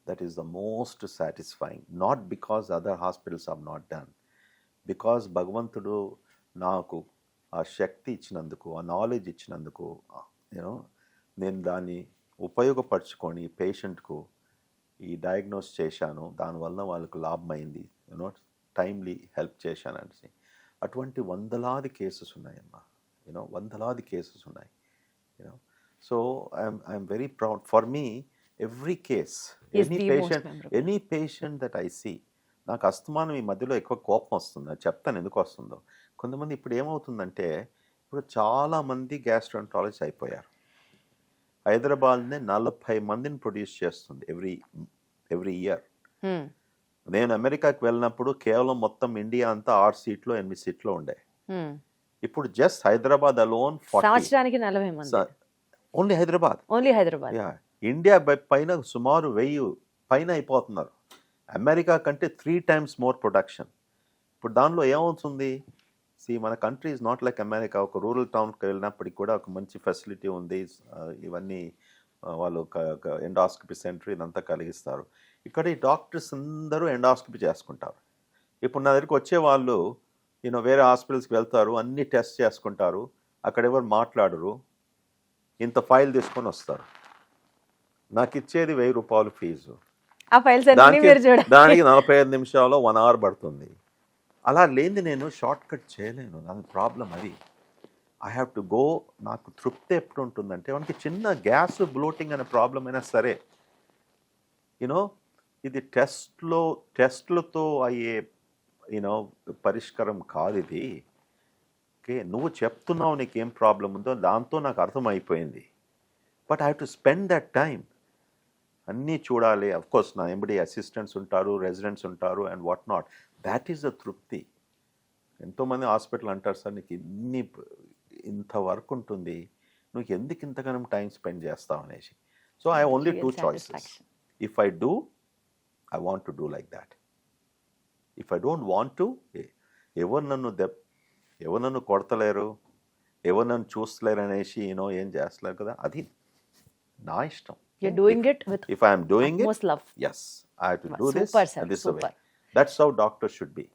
that is the most satisfying. Not because other hospitals are not done, because భగవంతుడు నాకు ఆ శక్తి ఇచ్చినందుకు, ఆ నాలెడ్జ్ ఇచ్చినందుకు, నేను దాన్ని ఉపయోగపరచుకొని పేషెంట్కు ఈ డయాగ్నోస్ చేశాను, దానివల్ల వాళ్ళకు లాభమైంది, టైమ్లీ హెల్ప్ చేశాను అనేసి. అటువంటి వందలాది కేసెస్ ఉన్నాయమ్మా, వందలాది కేసెస్ ఉన్నాయి. So I'm very proud. For me every case, any patient that I see, నాకు అస్తమానం ఈ మధ్యలో ఎక్కువ కోపం వస్తుంది, అది చెప్తాను ఎందుకు వస్తుందో. కొంతమంది ఇప్పుడు ఏమవుతుందంటే, ఇప్పుడు చాలామంది గ్యాస్ట్రోఎంట్రాలజిస్ట్ అయిపోయారు. హైదరాబాద్నే 40 మందిని ప్రొడ్యూస్ చేస్తుంది ఎవ్రీ ఇయర్. నేను అమెరికాకి వెళ్ళినప్పుడు కేవలం మొత్తం ఇండియా అంతా 6 సీట్లు 8 సీట్లు ఉండే. ఇప్పుడు జస్ట్ హైదరాబాద్ అలోన్ సంవత్సరానికి 40 మంది, ఓన్లీ హైదరాబాద్. ఇండియా పైన సుమారు 1000 పైన అయిపోతున్నారు. అమెరికా కంటే 3 times మోర్ ప్రొడక్షన్. ఇప్పుడు దానిలో ఏమవుతుంది, మన country is not like America. ఒక రూరల్ టౌన్కి వెళ్ళినప్పటికి కూడా ఒక మంచి ఫెసిలిటీ ఉంది. ఇవన్నీ వాళ్ళు ఎండాస్కోపీ సెంటర్ ఇదంతా కలిగిస్తారు. ఇక్కడ ఈ డాక్టర్స్ అందరూ ఎండాస్కోపీ చేసుకుంటారు. ఇప్పుడు నా దగ్గరికి వచ్చే వాళ్ళు వేరే హాస్పిటల్స్కి వెళ్తారు, అన్ని టెస్ట్ చేసుకుంటారు, అక్కడ ఎవరు మాట్లాడరు, ఇంత ఫైల్ తీసుకొని వస్తారు. నాకు ఇచ్చేది 1000 రూపాయలు ఫీజు, ఆ ఫైల్స్ అన్ని మీరు చూడండి. దానికి 45 నిమిషాల్లో 1 hour పడుతుంది. అలా లేని నేను షార్ట్ కట్ చేయలేను. నా ప్రాబ్లం అది. I have to go. నాకు తృప్తి ఎప్పుడు ఉంటుందంటే మనకి చిన్న గ్యాస్ బ్లోటింగ్ అనే ప్రాబ్లం అయినా సరే ఇది టెస్ట్లతో అయ్యే పరిష్కారం కాదు ఇది. ఓకే, నువ్వు చెప్తున్నావు నీకేం ప్రాబ్లం ఉందో, దాంతో నాకు అర్థమైపోయింది. But I have to spend that time. అన్నీ చూడాలి. అఫ్కోర్స్ నా ఎంబడి అసిస్టెంట్స్ ఉంటారు, రెసిడెంట్స్ ఉంటారు and what not. That is the తృప్తి. ఎంతోమంది హాస్పిటల్ అంటారు, సార్ నీకు ఇంత వర్క్ ఉంటుంది, నువ్వు ఎందుకు ఇంతగానం టైం స్పెండ్ చేస్తావు అనేసి. So I only 2 choices. If I do, I want to do like that. If I don't want to, ఎవరు నన్ను కొడతలేరు, ఎవరు నన్ను చూస్తలేరు అనేసి ఏం చేస్తలేరు కదా, అది నా ఇష్టం. You're doing it with if I am doing utmost it, love. yes, I have to do this, Super, sir, and this is the super. way. That's how doctors should be.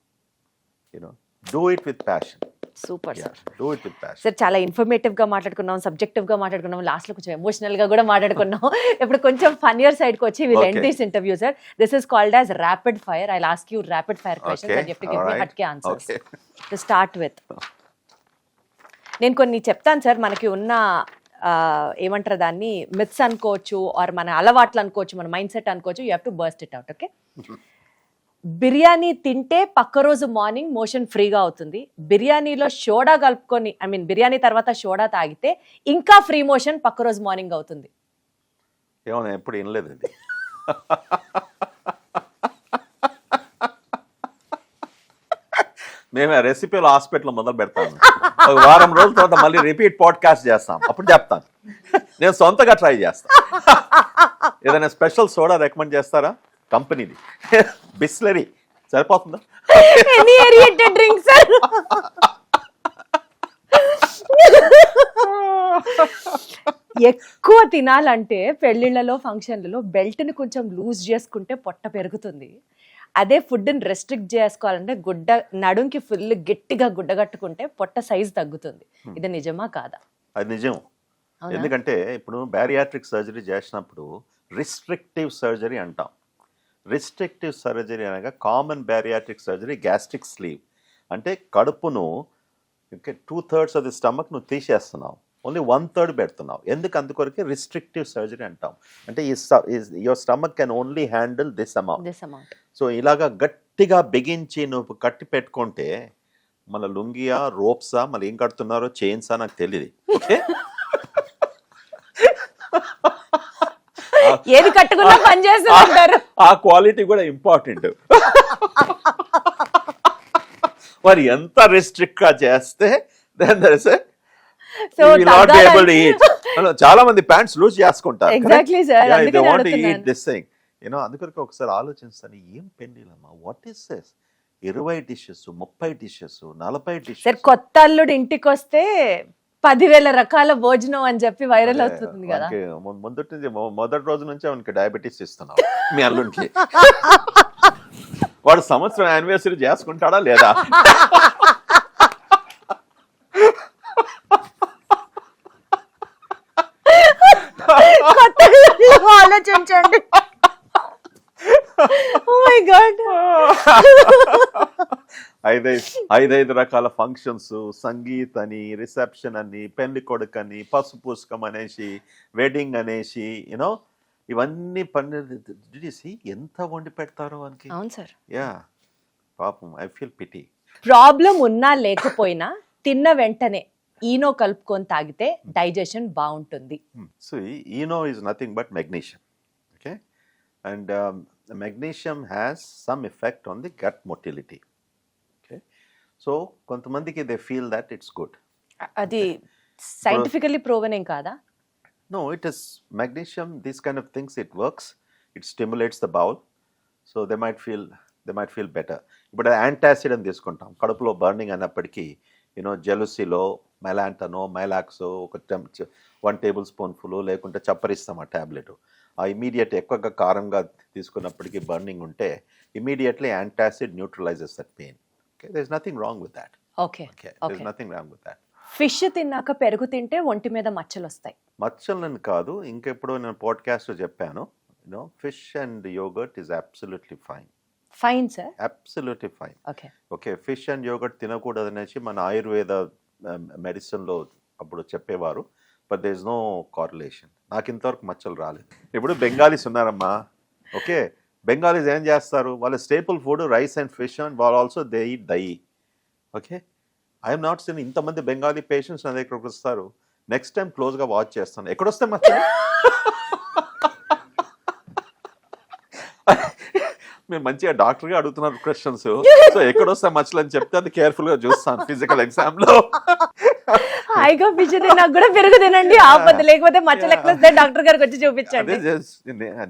Do it with passion. Super Yeah, sir. do it with passion. Sir చాలా informative గా మాట్లాడుకున్నాం, subjective గా మాట్లాడుకున్నాం, last లో కొంచెం emotional గా కూడా మాట్లాడుకున్నాం. ఇప్పుడు కొంచెం ఫన్నియర్ సైడ్ కి వచ్చి will end this interview sir. This is called as rapid fire. I ask you rapid fire questions and you have to give me hatke answers. Okay. To start with, నేను కొన్ని చెప్తాను సార్. మనకి ఉన్న ఏమంటారు దాన్ని, మిత్స్ అనుకోవచ్చు, ఆర్ మన అలవాట్లు అనుకోవచ్చు, మన మైండ్ సెట్ అనుకోవచ్చు. You have to burst it out. Okay, biryani తింటే పక్క రోజు మార్నింగ్ మోషన్ ఫ్రీగా అవుతుంది. బిర్యానీలో సోడా కలుపుకొని, ఐ మీన్ బిర్యానీ తర్వాత సోడా తాగితే ఇంకా ఫ్రీ మోషన్ పక్క రోజు మార్నింగ్ అవుతుంది. ఏమో నేను ఎప్పుడు వినలేదు ఇది. మేము ఆ రెసిపీలో హాస్పిటల్ మొదలు పెడతాను. ఒక వారం రోజుల తర్వాత మళ్ళీ రిపీట్ పాడ్కాస్ట్ చేస్తాం, అప్పుడు చెప్తాను. నేను సొంతగా ట్రై చేస్తాను. ఏదైనా స్పెషల్ సోడా రికమెండ్ చేస్తారా కంపెనీది? బిస్లరీ సరిపోతుందా? Any aerated drink sir. ఎక్కువ తినాలంటే పెళ్లిళ్లలో, ఫంక్షన్లలో బెల్ట్ని కొంచెం లూజ్ చేసుకుంటే పొట్ట పెరుగుతుంది. అదే ఫుడ్ని రెస్ట్రిక్ట్ చేసుకోవాలంటే నడుంకి ఫుల్ గట్టిగా గుడ్డగట్టుకుంటే పొట్ట సైజ్ తగ్గుతుంది. ఇది నిజమా కాదా? అది నిజం. ఎందుకంటే ఇప్పుడు బ్యారియాట్రిక్ సర్జరీ చేసినప్పుడు రిస్ట్రిక్టివ్ సర్జరీ అంటాం. రిస్ట్రిక్టివ్ సర్జరీ అనగా common bariatric surgery gastric sleeve, అంటే కడుపును 2/3 ఆఫ్ ది స్టమక్ నువ్వు తీసేస్తున్నావు, ఓన్లీ 1/3 పెడుతున్నావు. ఎందుకు? అందుకొరకే రిస్ట్రిక్టివ్ సర్జరీ అంటాం. అంటే your stomach can only handle this amount. So ఇలాగా గట్టిగా బిగించి నువ్వు కట్టి పెట్టుకుంటే మన లుంగియా, రోప్సా, మళ్ళీ ఏం కడుతున్నారో చైన్సా నాకు తెలియదు. ఓకే, ఏది కట్టుకున్నా పని చేస్తారు. ఆ క్వాలిటీ కూడా ఇంపార్టెంట్. మరి ఎంత రిస్ట్రిక్ట్ గా చేస్తే చాలా మంది ప్యాంట్స్ లూజ్ చేసుకుంటారు. అందుకొరకు ఒకసారి ఆలోచిస్తాను, ఏం పెళ్ళిలమ్మా, what is this? 20 dishes, 30 dishes, 40 dishes. Sir, కొత్త అల్లుడు ఇంటికి వస్తే 10,000 రకాల భోజనం అని చెప్పి వైరల్ అవుతుంది కదా. మొదటి రోజు నుంచి అవనికి డయాబెటీస్ ఇస్తున్నావు మీ అల్లుడికి. వాడు సంవత్సరం యానివర్సరీ చేసుకుంటాడా లేదా? ఆలోచించండి. ఐదైదు రకాల ఫంక్షన్స్, సంగీత్ అని, రిసెప్షన్ అని, పెళ్లి కొడుకు అని, పసుపు పుస్తకం అనేసి, వెడ్డింగ్ అనేసి, ఇవన్నీ ఎంత వండి పెడతారో అని. అవును సార్. యా, పాపం, ఐ ఫీల్ పిటీ. ప్రాబ్లం ఉన్నా లేకపోయినా తిన్న వెంటనే ఈనో కలుపుకొని తాగితే డైజెషన్ బాగుంటుంది. So Eno is nothing but magnesium. Okay, and magnesium has some effect on the gut motility. Okay, so కొంతమందికి they feel that it's good. అది సైంటిఫికల్లీ ప్రూవెన్ ఏం కాదా? No, it is magnesium. These kind of things, it works. It stimulates the bowel, so they might feel better. ఇప్పుడు antacid అని తీసుకుంటాం కడుపులో burning అన్నప్పటికీ జెలుసిలో మెలాంటనో మైలాక్సో ఒక 1 table spoon full లేకుంటే చప్పరిస్తాం ఆ ట్యాబ్లెట్. ఆ ఇమీడియట్ ఎక్కువగా కారంగా తీసుకున్నప్పటికీ బర్నింగ్ ఉంటే immediately antacid neutralises that pain. Okay, there is nothing wrong with that. Okay, okay, there is nothing wrong with that. Fish తిన్నాక పెరుగు తింటే ఒంటి మీద మచ్చలు వస్తాయి. మచ్చలను కాదు, ఇంకెప్పుడు నేను పాడ్కాస్ట్లో చెప్పాను, fish and yoghurt is absolutely fine. Fine sir. Absolutely fine. Okay, okay, fish and yoghurt తినకూడదు అనేసి మన ఆయుర్వేద మెడిసిన్లో అప్పుడు చెప్పేవారు. But there is no correlation. నాకు ఇంతవరకు మచ్చలు రాలేదు. ఇప్పుడు బెంగాలీస్ ఉన్నారమ్మా. ఓకే, బెంగాలీస్ ఏం చేస్తారు, వాళ్ళ staple food rice and fish and వాళ్ళు also they eat dahi. Okay, I'm not seen ఇంతమంది బెంగాలీ పేషెంట్స్ నా దగ్గరకు వస్తారు. నెక్స్ట్ టైం క్లోజ్గా వాచ్ చేస్తాను, ఎక్కడొస్తే మచ్చలు. మీరు మంచిగా డాక్టర్గా అడుగుతున్నారు క్వశ్చన్స్, సో ఎక్కడొస్తే మచ్చలు అని చెప్తే అది కేర్ఫుల్గా చూస్తాను ఫిజికల్ ఎగ్జామ్లో. హాయిగా ఫిష్ నాకు కూడా పెరుగు తినండి ఆపద, లేకపోతే మచ్చలు ఎక్కడ వస్తే డాక్టర్ గారికి వచ్చి చూపించండి.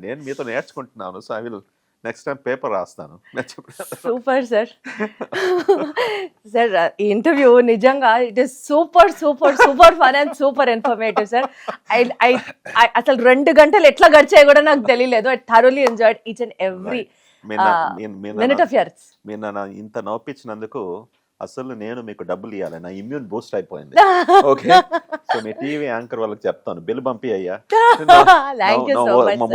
నేను మీతో నేర్చుకుంటున్నాను, so I will next time paper రాస్తాను. Super sir. సార్ ఈ ఇంటర్వ్యూ నిజంగా it is super super super fun and super informative sir. అసలు 2 గంటలు ఎట్లా గడిచాయి కూడా నాకు తెలియలేదు. I thoroughly enjoyed each and every minute of yours. మీరు నన్ను ఇంత నవ్వించినందుకు అసలు నేను మీకు డబ్బులు ఇవ్వాలి, నా ఇమ్యూన్ బూస్ట్ అయిపోయింది. ఓకే, సో మీ టీవీ యాంకర్ వాళ్ళకి చెప్తాను, బిల్ పంపి అయ్యా.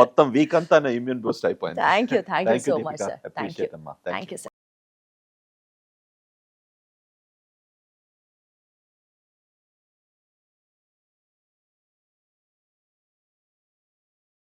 మొత్తం వీక్ అంతా నా ఇమ్యూన్ బూస్ట్ అయిపోయింది. Thank you so much sir. Appreciate అమ్మా. Thank you sir.